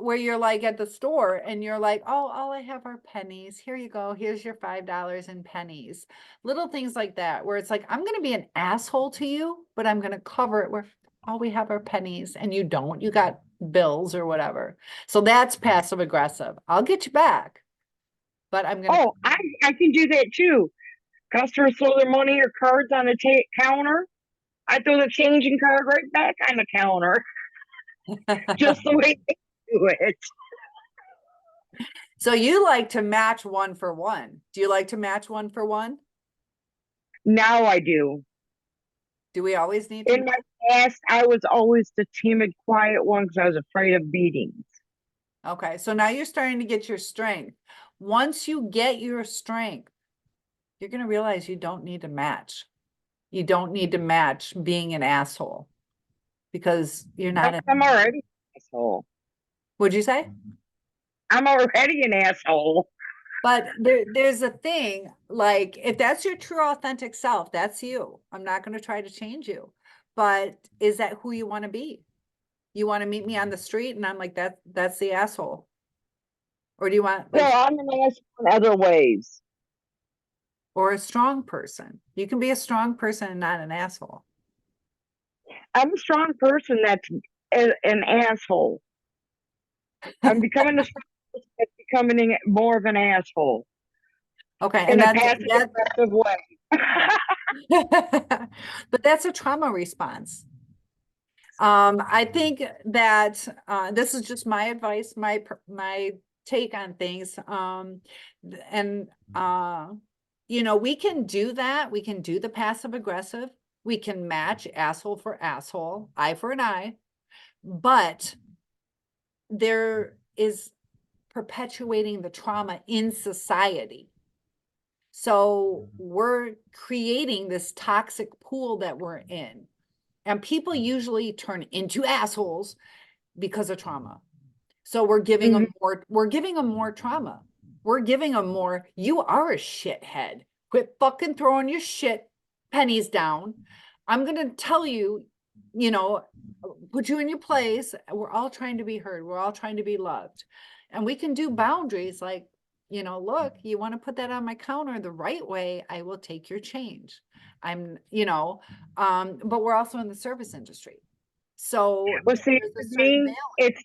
where you're like at the store and you're like, oh, all I have are pennies. Here you go. Here's your $5 in pennies. Little things like that, where it's like, I'm going to be an asshole to you, but I'm going to cover it where all we have are pennies and you don't. You got bills or whatever. So that's passive aggressive. I'll get you back, but I'm going oh, I can do that too. Customers throw their money or cards on the counter. I throw the changing card right back on the counter, to. just the way they do it. So you like to match one for one. Do you like to match one for one? Now I do. Do we always need to? In my past, I was always the timid, quiet one because I was afraid of beatings. Okay, so now you're starting to get your strength. Once you get your strength, you're going to realize you don't need to match. You don't need to match being an asshole, because you're not. I'm already an asshole. Would you say? I'm already an asshole. But there's a thing, like if that's your true authentic self, that's you. I'm not going to try to change you. But is that who you want to be? You want to meet me on the street and I'm like, that's the asshole. Or do you want No, like, I'm an asshole in other ways. or a strong person? You can be a strong person and not an asshole. I'm a strong person that's an asshole. I'm becoming a strong person that's becoming more of an asshole Okay, in and a that's passive that. aggressive way. But that's a trauma response. I think that this is just my advice, my take on things. And we can do that. We can do the passive aggressive. We can match asshole for asshole, eye for an eye. But there is perpetuating the trauma in society. So we're creating this toxic pool that we're in. And people usually turn into assholes because of trauma. So we're giving them Mhm. more trauma. We're giving them more, you are a shithead. Quit fucking throwing your shit pennies down. I'm gonna tell you, put you in your place. We're all trying to be heard. We're all trying to be loved. And we can do boundaries like, look, you want to put that on my counter the right way, I will take your change. But we're also in the service industry. So Well, see, there's a with certain me, balance. it's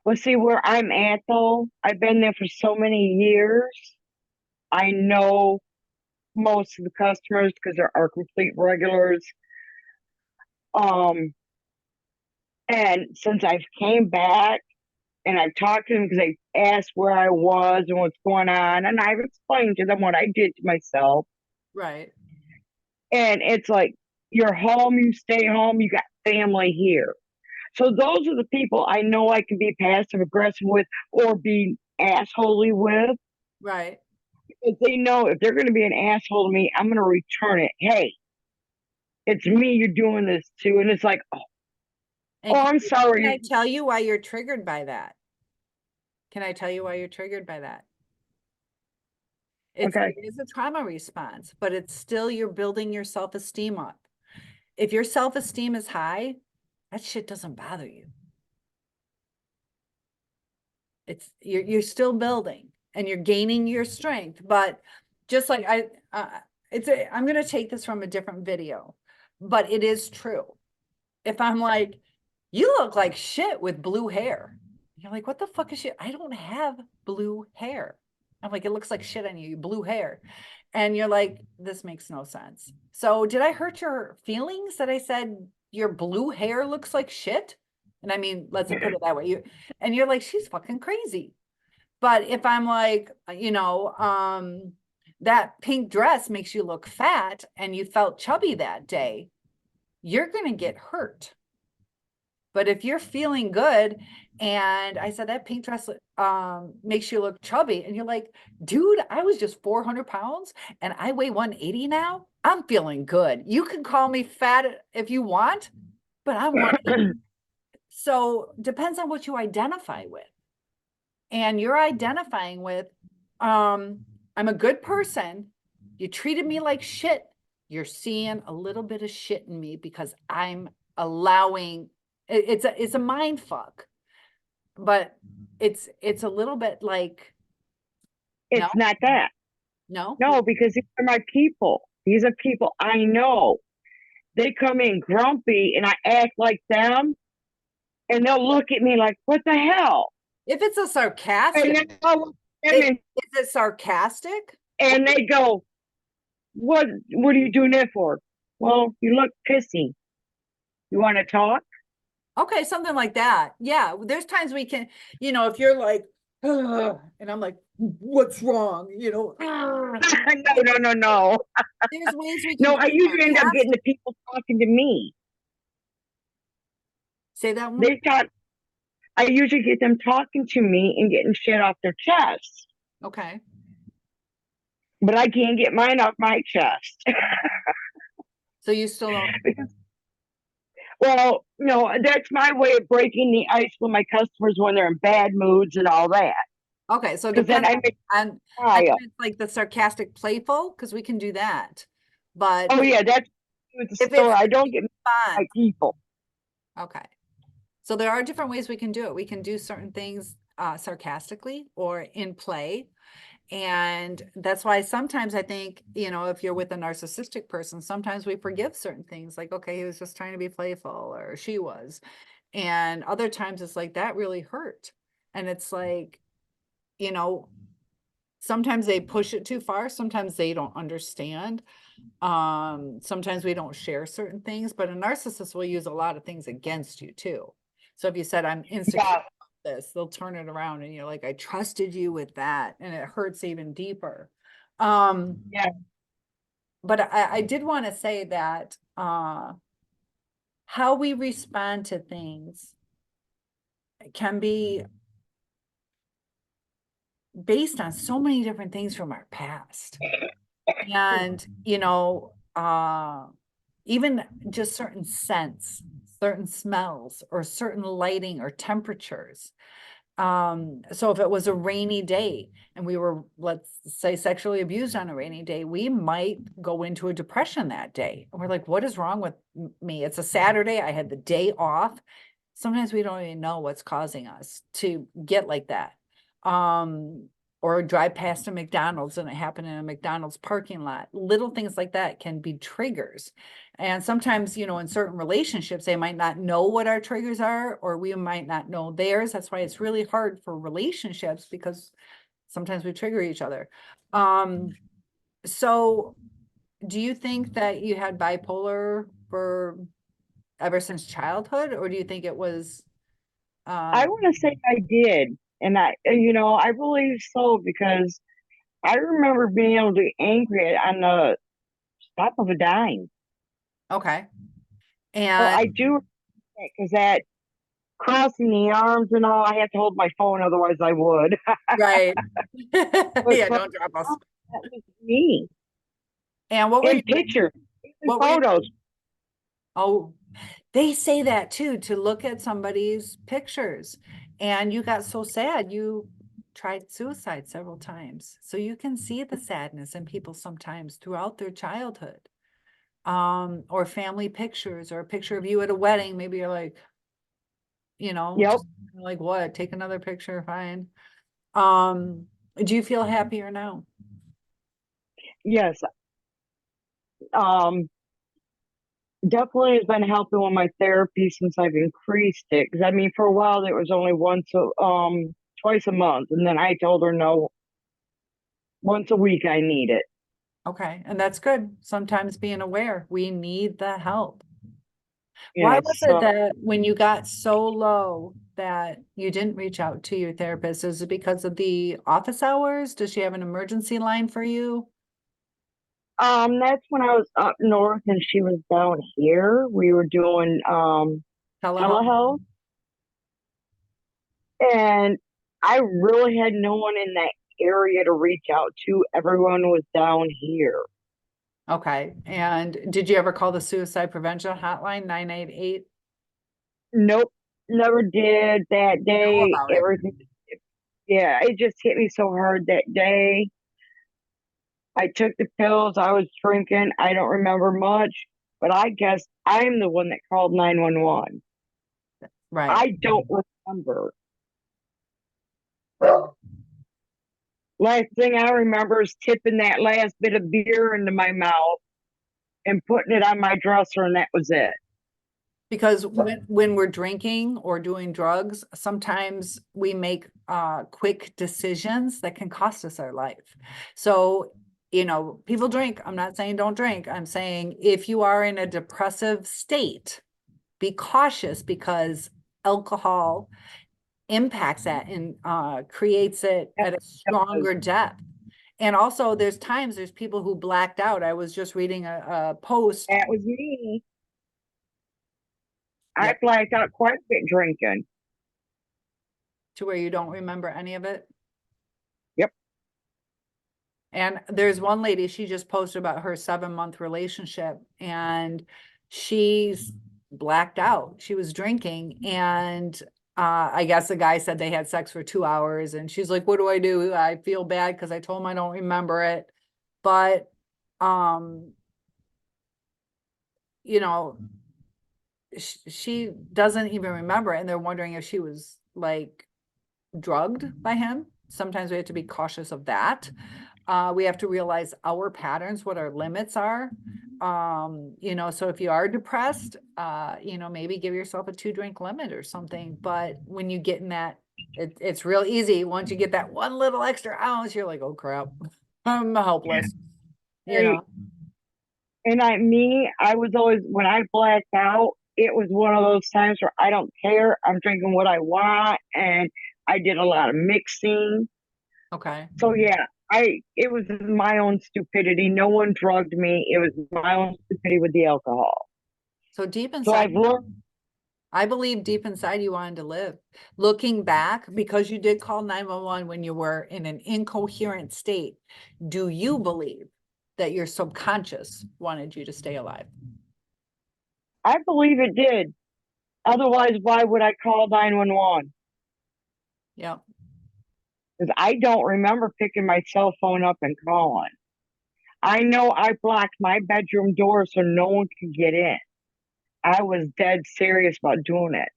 well, see where I'm at though. I've been there for so many years. I know most of the customers because they're our complete regulars. Um, and since I've came back and I've talked to them because they asked where I was and what's going on, and I've explained to them what I did to myself. Right. And it's like, you're home, you stay home, you got family here. So those are the people I know I can be passive aggressive with or be assholey with. Right. Because they know if they're going to be an asshole to me, I'm going to return it. Hey, it's me you're doing this to. And it's like, oh, And I'm can I sorry. tell you why you're triggered by that? Can I tell you why you're triggered by that? Okay. It is a trauma response, but it's still, you're building your self-esteem up. If your self-esteem is high, that shit doesn't bother you. You're still building and you're gaining your strength, but just like I'm going to take this from a different video, but it is true. If I'm like, you look like shit with blue hair. You're like, what the fuck is shit? I don't have blue hair. I'm like, it looks like shit on you, blue hair. And you're like, this makes no sense. So did I hurt your feelings that I said your blue hair looks like shit? And I mean, let's put it that way. And you're like, she's fucking crazy. But if I'm like, that pink dress makes you look fat and you felt chubby that day, you're going to get hurt. But if you're feeling good and I said that pink dress makes you look chubby and you're like, dude, I was just 400 pounds and I weigh 180 now. I'm feeling good. You can call me fat if you want, but I'm 180. So depends on what you identify with. And you're identifying with, I'm a good person. You treated me like shit. You're seeing a little bit of shit in me because I'm allowing it's a mind fuck, but it's a little bit like, no, It's not that. no, No, because these are my people. These are people I know. They come in grumpy and I act like them and they'll look at me like, what the hell? if it's a And sarcastic, then I'll look at them is it sarcastic? and they go, what are you doing that for? Well, you look pissy. You want to talk? Okay, something like that. Yeah, there's times we can, if you're like, "Ugh," and I'm like, what's wrong? No. There's ways we can No, be I usually end up getting sarcastic. the people talking to me. Say that one more. They talk. I usually get them talking to me and getting shit off their chest, Okay. but I can't get mine off my chest. So you still don't. Well, that's my way of breaking the ice with my customers when they're in bad moods and all that. Okay, so it Because then depends I make on smile. if it's like the sarcastic, playful, because we can do that. But Oh yeah, that's with the if store. it's I don't get fun, my people. okay. So there are different ways we can do it. We can do certain things sarcastically or in play. And that's why sometimes I think, if you're with a narcissistic person, sometimes we forgive certain things like, okay, he was just trying to be playful or she was. And other times it's like that really hurt. And it's like, sometimes they push it too far. Sometimes they don't understand. Sometimes we don't share certain things, but a narcissist will use a lot of things against you too. So if you said, I'm insecure Yeah, about this, they'll turn it around and you're like, I trusted you with that. And it hurts even deeper. yeah. But I did want to say that how we respond to things can be based on so many different things from our past. And, even just certain scents, certain smells, or certain lighting or temperatures. So if it was a rainy day and we were, let's say, sexually abused on a rainy day, we might go into a depression that day. And we're like, what is wrong with me? It's a Saturday. I had the day off. Sometimes we don't even know what's causing us to get like that. Or drive past a McDonald's and it happened in a McDonald's parking lot. Little things like that can be triggers. And sometimes, in certain relationships, they might not know what our triggers are, or we might not know theirs. That's why it's really hard for relationships because sometimes we trigger each other. So do you think that you had bipolar for ever since childhood, or do you think it was, I want to say I did, and I believe so because I remember being able to be angry on the stop of a dime. okay. Well, And I do because that crossing the arms and all, I have to hold my phone, otherwise I would. right. But Yeah, don't drop us. that was me And what were in you, picture, in what were you, photos. oh, they say that too, to look at somebody's pictures. And you got so sad, you tried suicide several times. So you can see the sadness in people sometimes throughout their childhood. Or family pictures, or a picture of you at a wedding. Maybe you're like, Yep. just like, what, take another picture, fine. Do you feel happier now? Yes. Um, Definitely has been helping with my therapy since I've increased it. Because I mean, for a while it was only twice a month, and then I told her no, once a week I need it. Okay, and that's good. Sometimes being aware, we need the help. Why Yes. was it that when you got so low that you didn't reach out to your therapist? Is it because of the office hours? Does she have an emergency line for you? That's when I was up north and she was down here. We were doing Telehealth? telehealth, and I really had no one in that area to reach out to. Everyone was down here. Okay, and did you ever call the suicide prevention hotline, 988? Nope, never did that Know day. about it. Everything, yeah, it just hit me so hard that day. I took the pills, I was drinking, I don't remember much, but I guess I'm the one that called 911. Right. I don't remember. Last thing I remember is tipping that last bit of beer into my mouth and putting it on my dresser, and that was it. Because when we're drinking or doing drugs, sometimes we make quick decisions that can cost us our life. So, people drink. I'm not saying don't drink. I'm saying if you are in a depressive state, be cautious, because alcohol impacts that and creates it That at a was, stronger depth. And also there's people who blacked out. I was just reading a post. that was me. I Yep. blacked out quite a bit drinking. To where you don't remember any of it. Yep. And there's one lady, she just posted about her 7-month relationship, and she's blacked out. She was drinking, and I guess the guy said they had sex for 2 hours, and she's like, what do I do? I feel bad because I told him I don't remember it. But um, you know, she doesn't even remember it, and they're wondering if she was like drugged by him. Sometimes we have to be cautious of that. We have to realize our patterns, what our limits are. So if you are depressed, maybe give yourself a 2-drink limit or something. But when you get in that, it's real easy. Once you get that one little extra ounce, you're like, oh crap, I'm helpless, you I, know. I was always, when I blacked out, it was one of those times where I don't care. I'm drinking what I want, and I did a lot of mixing. Okay. So yeah, it was my own stupidity. No one drugged me. It was my own stupidity with the alcohol. So deep So inside, I've learned. I believe deep inside you wanted to live. Looking back, because you did call 911 when you were in an incoherent state, do you believe that your subconscious wanted you to stay alive? I believe it did. Otherwise, why would I call 911? Yeah. Because I don't remember picking my cell phone up and calling. I know I blocked my bedroom door so no one could get in. I was dead serious about doing it.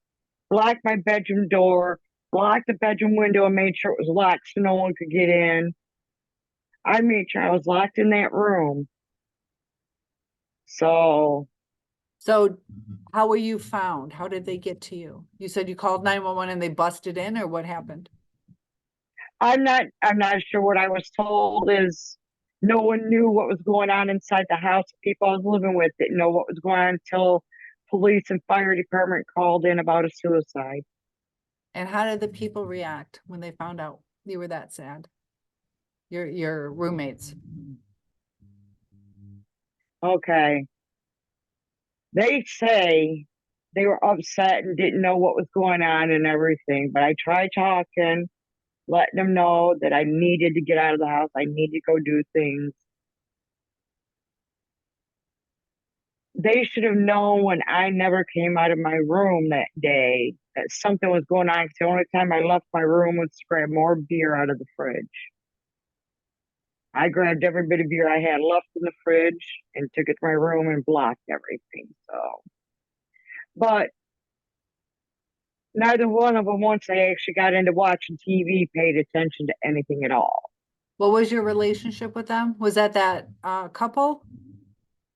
Blocked my bedroom door, blocked the bedroom window, and made sure it was locked so no one could get in. I made sure I was locked in that room. So So how were you found? How did they get to you? You said you called 911 and they busted in, or what happened? I'm not sure. What I was told is no one knew what was going on inside the house. The people I was living with didn't know what was going on until police and fire department called in about a suicide. And how did the people react when they found out you were that sad? Your roommates. Okay. They say they were upset and didn't know what was going on and everything, but I tried talking, letting them know that I needed to get out of the house. I need to go do things. They should have known when I never came out of my room that day that something was going on. 'Cause the only time I left my room was to grab more beer out of the fridge. I grabbed every bit of beer I had left in the fridge and took it to my room and blocked everything. So, but neither one of them, once they actually got into watching TV, paid attention to anything at all. What was your relationship with them? Was that couple?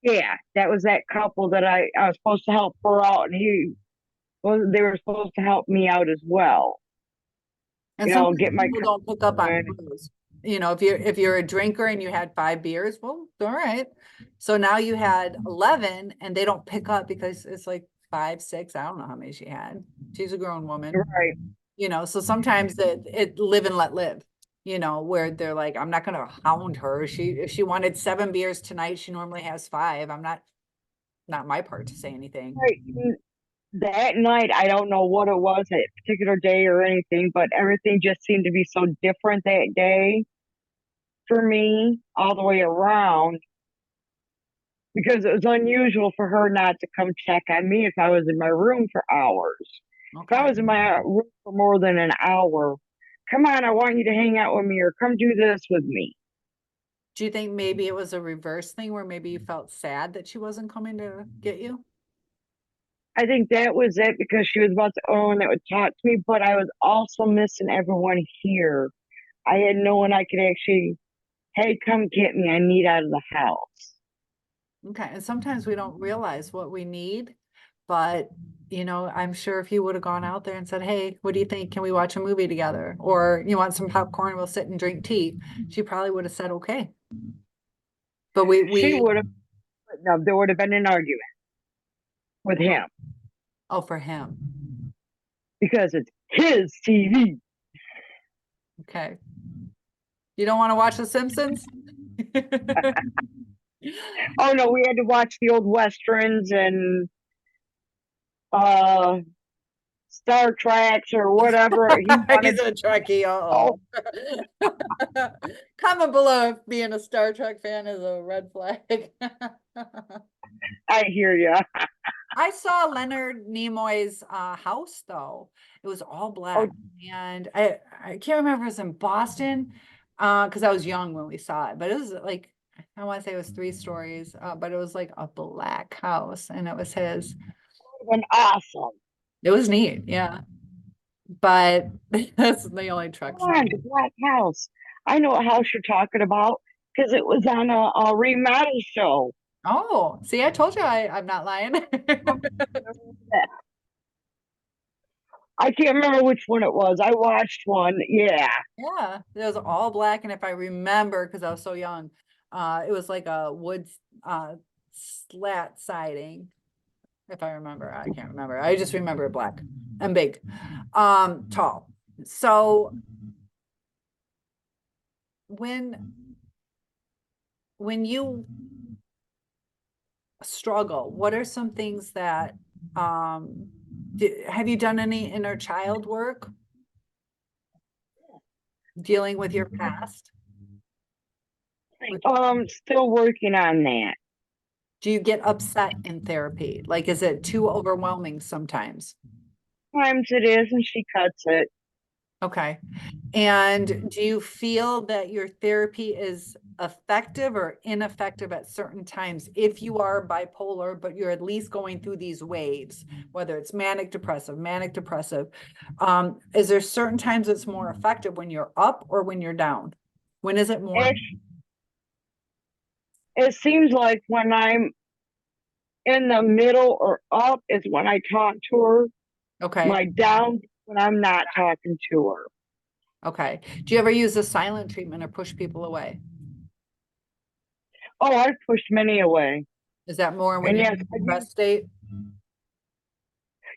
Yeah, that was that couple that I was supposed to help her out, and they were supposed to help me out as well. And sometimes Get my people don't pick up on going. clues. You know, if you're a drinker and you had 5 beers, well, all right. So now you had 11 and they don't pick up because it's like 5, 6, I don't know how many she had. She's a grown woman, Right, so sometimes it live and let live, where they're like, I'm not gonna hound her. If she wanted 7 beers tonight, she normally has 5. I'm not my part to say anything. right. That night, I don't know what it was that particular day or anything, but everything just seemed to be so different that day for me all the way around because it was unusual for her not to come check on me if I was in my room for hours. If I Okay. was in my room for more than an hour, come on, I want you to hang out with me or come do this with me. Do you think maybe it was a reverse thing where maybe you felt sad that she wasn't coming to get you? I think that was it because she was about the only one that would talk to me, but I was also missing everyone here. I had no one I could actually, hey, come get me. I need out of the house. Okay, and sometimes we don't realize what we need, but I'm sure if you would have gone out there and said, "Hey, what do you think? Can we watch a movie together?" Or you want some popcorn, we'll sit and drink tea. She probably would have said, "Okay." But we She we would have, no, there would have been an argument with oh, him oh, for him. because it's his TV. Okay. You don't want to watch The Simpsons? Oh no, we had to watch the old westerns and uh Star Treks or whatever. He He's wanted. a Trekkie. Oh, Uh-oh. Comment below if being a Star Trek fan is a red flag. I hear you. I saw Leonard Nimoy's house though. It was all Oh, black. And I can't remember if it was in Boston, because I was young when we saw it, but it was like, I want to say it was 3 stories, but it was like a black house and it was his. been awesome. It was neat, yeah. But that's the only truck Come on, story. the Black House. I know what house you're talking about because it was on a remodel show. Oh, see, I told you I'm not lying. I can't remember which one it was. I watched one. Yeah. Yeah, it was all black. And if I remember, because I was so young, it was like a wood uh slat siding. If I remember, I can't remember. I just remember it black and big, tall. So when you struggle, what are some things that have you done any inner child work dealing with your past? Still working on that. Do you get upset in therapy? Like, is it too overwhelming sometimes? Times it is, and she cuts it. Okay. And do you feel that your therapy is effective or ineffective at certain times if you are bipolar, but you're at least going through these waves, whether it's manic depressive, manic depressive? Is there certain times it's more effective when you're up or when you're down? When is it more? It seems like when I'm in the middle or up is when I talk to her. Okay. My down when I'm not talking to her. Okay. Do you ever use a silent treatment or push people away? Oh, I've pushed many away. Is that more when And you're yes, in I the do. depressed state?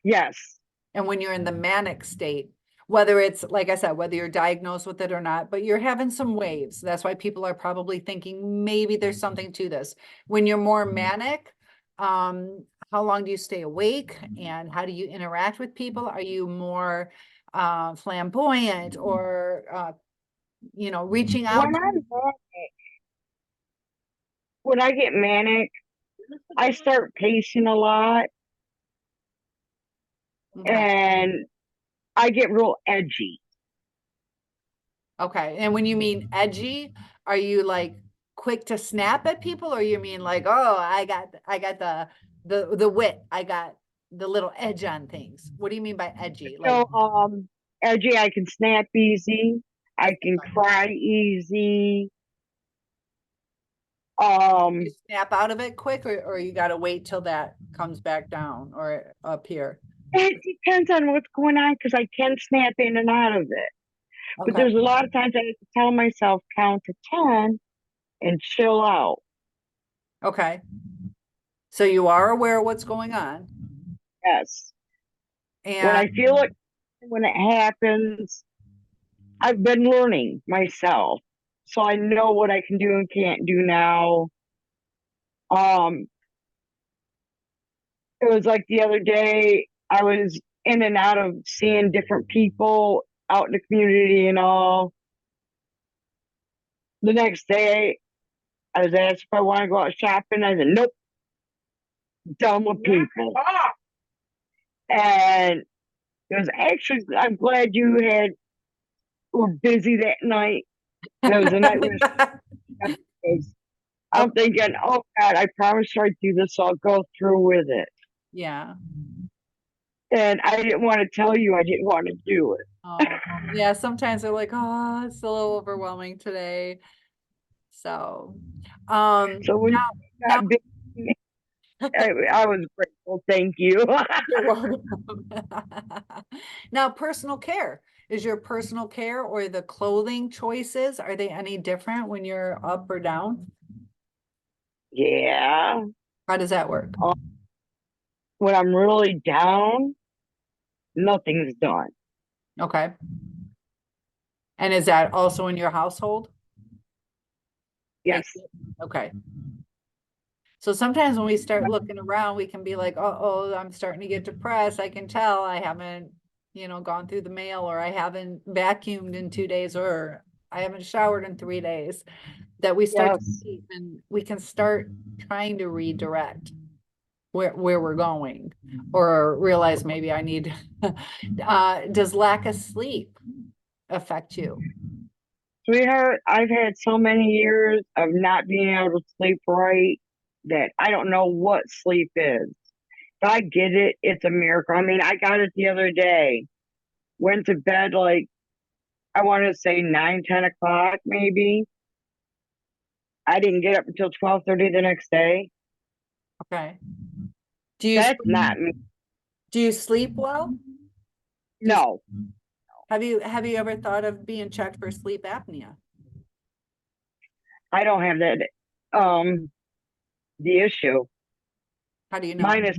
Yes. And when you're in the manic state, whether it's, like I said, whether you're diagnosed with it or not, but you're having some waves. That's why people are probably thinking maybe there's something to this. When you're more manic, how long do you stay awake and how do you interact with people? Are you more flamboyant or reaching out? When I get manic, I start pacing a lot Okay. and I get real edgy. Okay. And when you mean edgy, are you like quick to snap at people, or you mean like, oh, I got the wit, I got the little edge on things? What do you mean by edgy? Like, So, edgy, I can snap easy. I can cry easy. you Um, snap out of it quick, or you got to wait till that comes back down or up here? it depends on what's going on because I can snap in and out of it. But Okay. there's a lot of times I have to tell myself count to 10 and chill out. Okay. So you are aware of what's going on. Yes. When And I feel it, when it happens, I've been learning myself. So I know what I can do and can't do now. Um, it was like the other day, I was in and out of seeing different people out in the community and all. The next day, I was asked if I want to go out shopping. I said, nope, done with people. And it was actually, I'm glad you were busy that night. That was the night we were, because I'm thinking, oh God, I promised her I'd do this, so I'll go through with it. yeah. And I didn't want to tell you I didn't want to do it. Oh, yeah. Sometimes they're like, oh, it's a little overwhelming today. So, So when you now got busy, I was grateful. Thank you. you're welcome. Now, personal care. Is your personal care or the clothing choices, are they any different when you're up or down? Yeah. How does that work? When I'm really down, nothing's done. Okay. And is that also in your household? Yes. Okay. So sometimes when we start looking around, we can be like, oh, I'm starting to get depressed. I can tell I haven't, gone through the mail, or I haven't vacuumed in 2 days, or I haven't showered in 3 days. That we start to Yes. see, and we can start trying to redirect where we're going, or realize maybe I need, does lack of sleep affect you? Sweetheart, I've had so many years of not being able to sleep right that I don't know what sleep is. If I get it, it's a miracle. I mean, I got it the other day. Went to bed like, I want to say 9, 10 o'clock maybe. I didn't get up until 12:30 the next day. Okay. Do you That's not me. do you sleep well? Do you, No, have you ever thought of being checked for sleep apnea? I don't have that. The issue. How do you know? Mine is,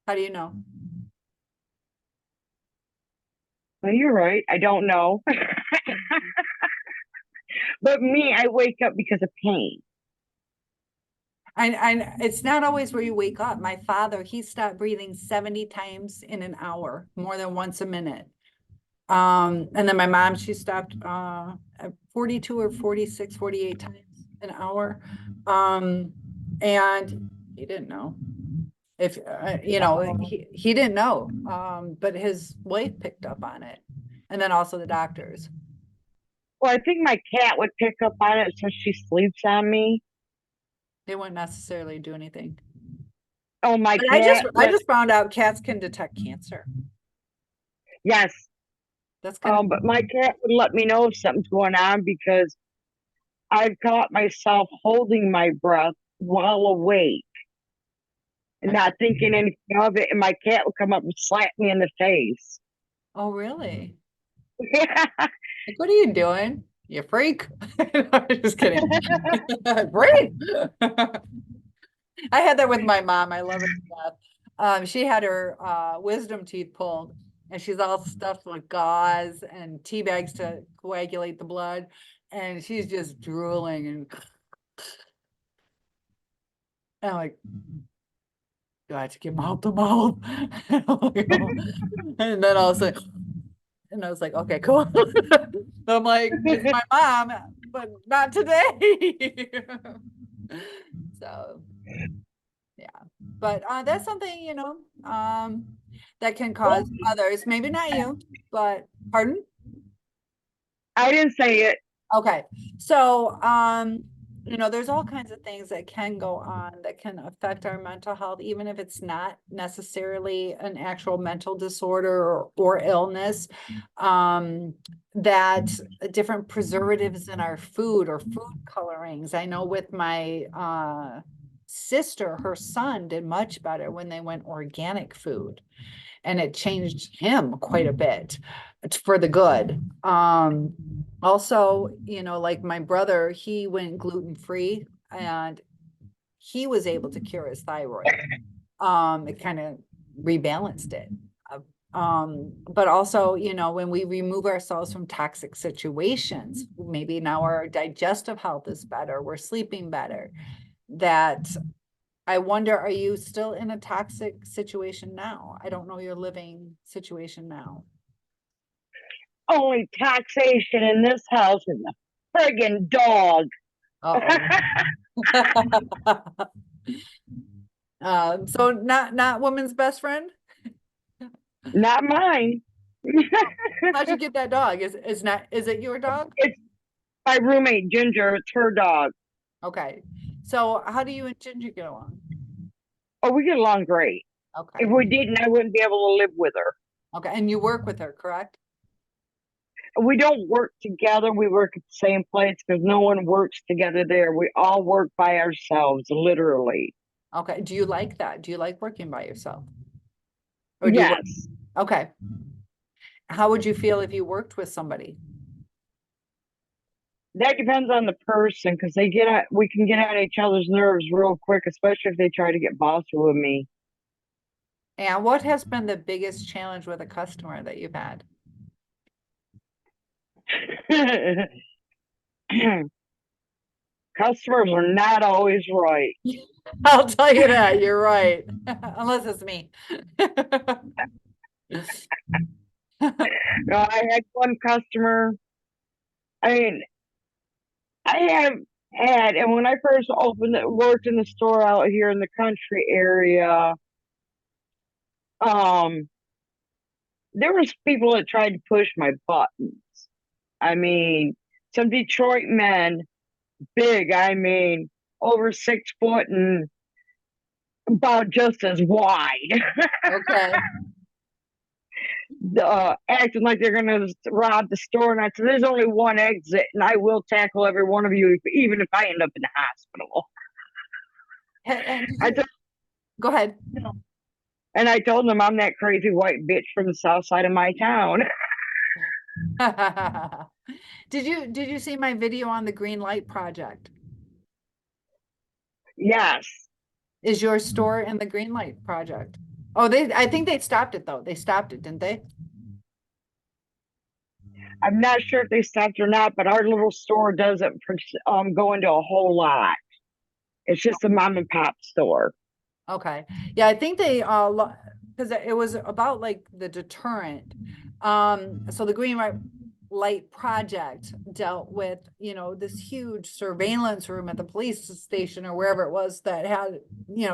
How do you know? well, you're right. I don't know. But me, I wake up because of pain. I it's not always where you wake up. My father, he stopped breathing 70 times in an hour, more than once a minute. And then my mom, she stopped at 42 or 46, 48 times an hour. And he didn't know. If he didn't know. But his wife picked up on it. And then also the doctors. Well, I think my cat would pick up on it since she sleeps on me. They wouldn't necessarily do anything. Oh, my But I just cat. I just found out cats can detect cancer. Yes. That's kind of But my cat would let me know if something's going on because I've caught myself holding my breath while awake and not thinking anything of it, and my cat would come up and slap me in the face. oh, really? Yeah. Like, what are you doing? You freak. I'm just kidding. Freak. I had that with my mom. I love her to death. She had her wisdom teeth pulled, and she's all stuffed with gauze and tea bags to coagulate the blood. And she's just drooling, and I'm like, do I have to get mouth to mouth? And then also, and I was like, okay, cool. I'm like, it's my mom, but not today. So, yeah. but that's something, that can cause others, maybe not you, but pardon? I didn't say it. Okay, so there's all kinds of things that can go on that can affect our mental health, even if it's not necessarily an actual mental disorder or illness. That different preservatives in our food or food colorings. I know with my sister, her son did much better when they went organic food, and it changed him quite a bit for the good. Also, like my brother, he went gluten-free and he was able to cure his thyroid. It kind of rebalanced it. But also, when we remove ourselves from toxic situations, maybe now our digestive health is better, we're sleeping better. That I wonder, are you still in a toxic situation now? I don't know your living situation now. Only taxation in this house is the friggin' dog. Uh-oh. So not woman's best friend? Not mine. How'd you get that dog? Is it your dog? It's my roommate Ginger. It's her dog. Okay. So how do you and Ginger get along? Oh, we get along great. If Okay. we didn't, I wouldn't be able to live with her. Okay. And you work with her, correct? We don't work together. We work at the same place because no one works together there. We all work by ourselves, literally. Okay. Do you like that? Do you like working by yourself? Or do you work? Yes, Okay. How would you feel if you worked with somebody? that depends on the person because they get at we can get on each other's nerves real quick, especially if they try to get bossy with me. And what has been the biggest challenge with a customer that you've had? Customers are not always right. I'll tell you that, you're right. Unless it's me. No, I had one customer. I mean, I have had, and when I first opened it, worked in the store out here in the country area, um, there was people that tried to push my buttons. I mean, some Detroit men, big, I mean, over 6 foot and about just as wide, Okay. acting like they're going to rob the store. And I said, there's only one exit, and I will tackle every one of you, even if I end up in the hospital. And I told, go ahead. and I told them I'm that crazy white bitch from the south side of my town. Did you see my video on the green light project? Yes. Is your store in the green light project? Oh, I think they stopped it though. They stopped it, didn't they? I'm not sure if they stopped or not, but our little store doesn't go into a whole lot. It's just a mom and pop store. Okay. Yeah, I think they because it was about like the deterrent. So the green light project dealt with, this huge surveillance room at the police station or wherever it was that had,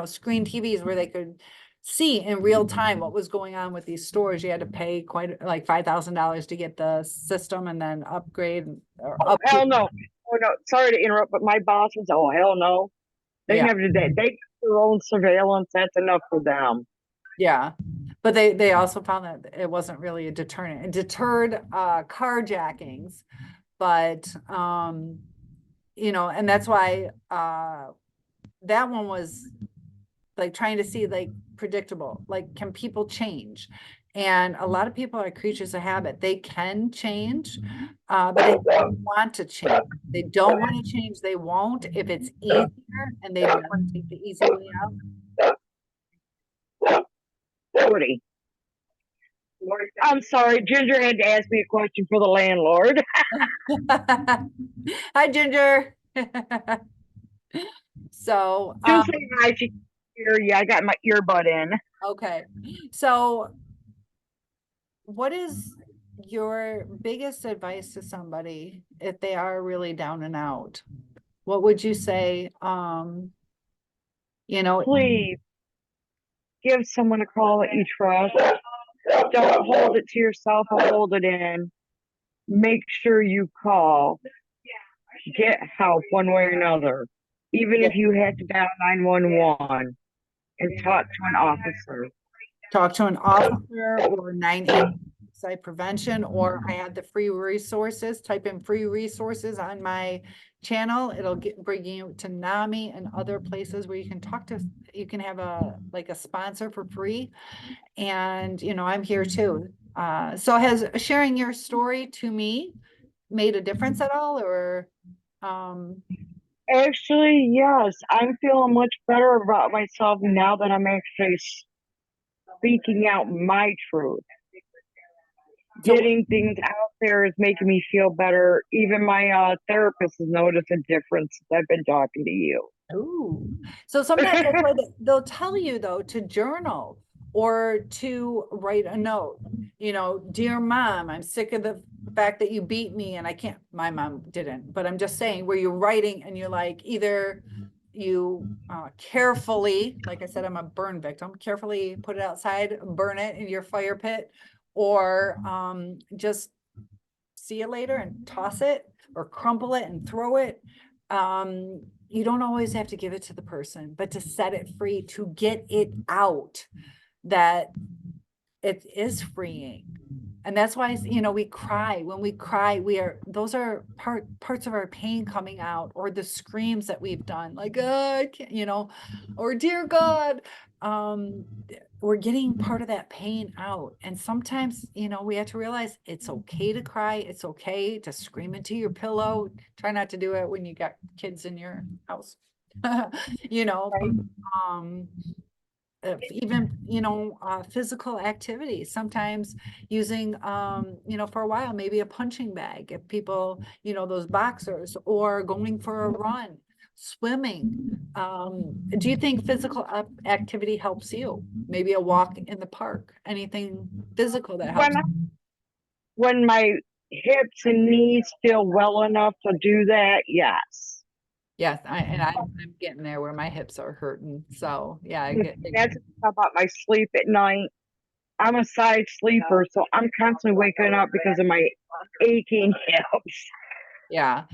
screen TVs where they could see in real time what was going on with these stores. You had to pay quite like $5,000 to get the system and then upgrade or Oh, hell no. Oh, no. Sorry to interrupt, but my boss was, oh, hell no. They Yeah. have to, they have their own surveillance. That's enough for them. Yeah. But they also found that it wasn't really a deterrent. It deterred carjackings, but and that's why that one was like trying to see like predictable, like can people change? And a lot of people are creatures of habit. They can change, but they don't want to change. They don't want to change. They won't if it's easier and they don't want to take the easy way out. 40. I'm sorry. Ginger had to ask me a question for the landlord. Hi, Ginger. So, Just say hi. She can hear you. I got my earbud in. okay. So, what is your biggest advice to somebody if they are really down and out? What would you say? You know, Please, give someone a call that you trust. Don't hold it to yourself or hold it in. Make sure you call. Get help one way or another. Even Yeah. if you have to dial 911 and talk to an officer. Talk to an officer or 988 suicide prevention, or I had the free resources, type in free resources on my channel. It'll bring you to NAMI and other places where you can talk to, you can have like a sponsor for free. And, I'm here too. So has sharing your story to me made a difference at all, or, Actually, yes, I'm feeling much better about myself now that I'm actually speaking out my truth. so Getting things out there is making me feel better. Even my therapist has noticed a difference since I've been talking to you. Ooh. So sometimes that's why they'll tell you though to journal or to write a note. Dear mom, I'm sick of the fact that you beat me and I can't, my mom didn't, but I'm just saying where you're writing and you're like, either you carefully, like I said, I'm a burn victim, carefully put it outside, burn it in your fire pit, or just see it later and toss it or crumple it and throw it. You don't always have to give it to the person, but to set it free, to get it out, that it is freeing. And that's why, we cry. When we cry, those are parts of our pain coming out, or the screams that we've done, like, oh, I can't, or dear God. We're getting part of that pain out. And sometimes, we have to realize it's okay to cry. It's okay to scream into your pillow. Try not to do it when you got kids in your house, but, Right? even physical activity, sometimes using for a while maybe a punching bag, if people, those boxers, or going for a run, swimming. Do you think physical activity helps you? Maybe a walk in the park, anything physical that helps? When when my hips and knees feel well enough to do that, yes. Yes, I'm getting there where my hips are hurting, so yeah, I get That's about my sleep at night. I'm a side sleeper, so I'm constantly waking up because of my aching hips. yeah.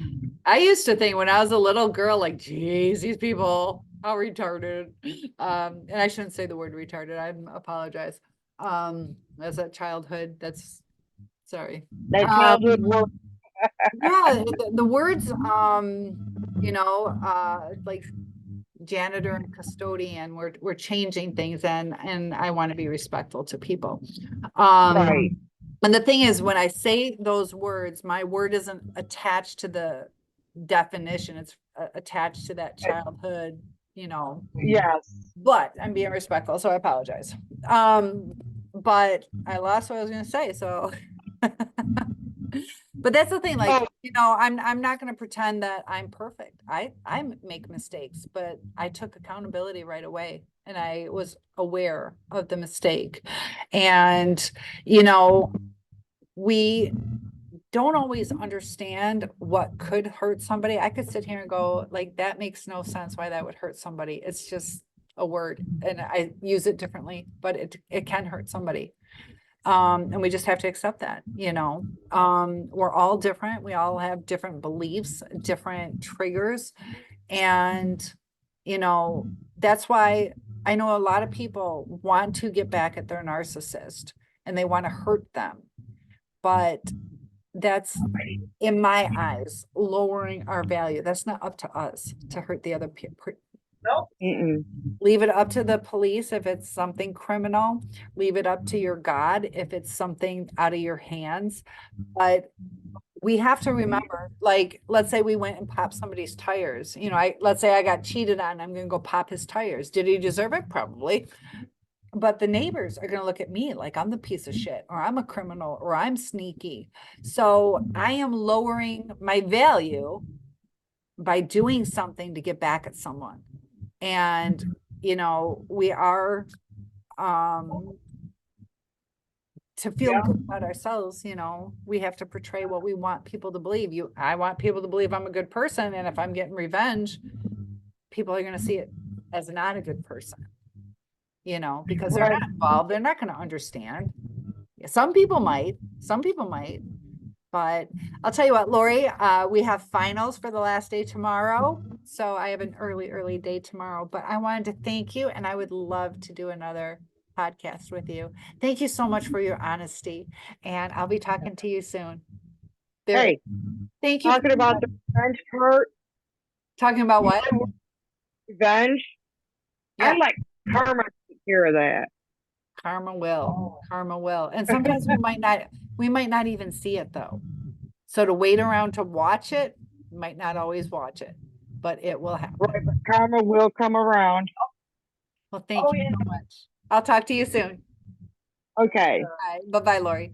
I used to think when I was a little girl, like, geez, these people, how retarded. And I shouldn't say the word retarded. I apologize. As a childhood, that's sorry. That childhood work. Yeah, the words, like janitor and custodian, we're changing things, and I want to be respectful to people. Right. And the thing is, when I say those words, my word isn't attached to the definition, it's attached to that childhood, Yes. but I'm being respectful, so I apologize. But I lost what I was going to say, so but that's the thing, like, Oh, I'm not going to pretend that I'm perfect. I make mistakes, but I took accountability right away, and I was aware of the mistake. And we don't always understand what could hurt somebody. I could sit here and go, like, that makes no sense why that would hurt somebody. It's just a word, and I use it differently, but it can hurt somebody. And we just have to accept that. We're all different. We all have different beliefs, different triggers. And, that's why I know a lot of people want to get back at their narcissist and they want to hurt them. But that's, in my eyes, lowering our value. That's not up to us to hurt the other people. mm-mm. Leave it up to the police if it's something criminal. Leave it up to your God if it's something out of your hands. But we have to remember, like, let's say we went and popped somebody's tires. Let's say I got cheated on. I'm going to go pop his tires. Did he deserve it? Probably. But the neighbors are going to look at me like I'm the piece of shit, or I'm a criminal, or I'm sneaky. So I am lowering my value by doing something to get back at someone. And, we are, to feel good about ourselves, we have to portray what we want people to believe. I want people to believe I'm a good person. And if I'm getting revenge, people are going to see it as not a good person. you know, because they're Right. not involved. They're not going to understand. Some people might, but I'll tell you what, Lori, we have finals for the last day tomorrow. So I have an early day tomorrow, but I wanted to thank you, and I would love to do another podcast with you. Thank you so much for your honesty, and I'll be talking to you soon. Hey, Thank you. talking about the revenge part, Talking about what? revenge. Yeah. I like karma to take care of that. Karma will. And sometimes we might not even see it though. So to wait around to watch it, might not always watch it, but it will happen. Right, but karma will come around. Well, thank you so much. I'll talk to you soon. Okay. Bye. Bye-bye, Lori.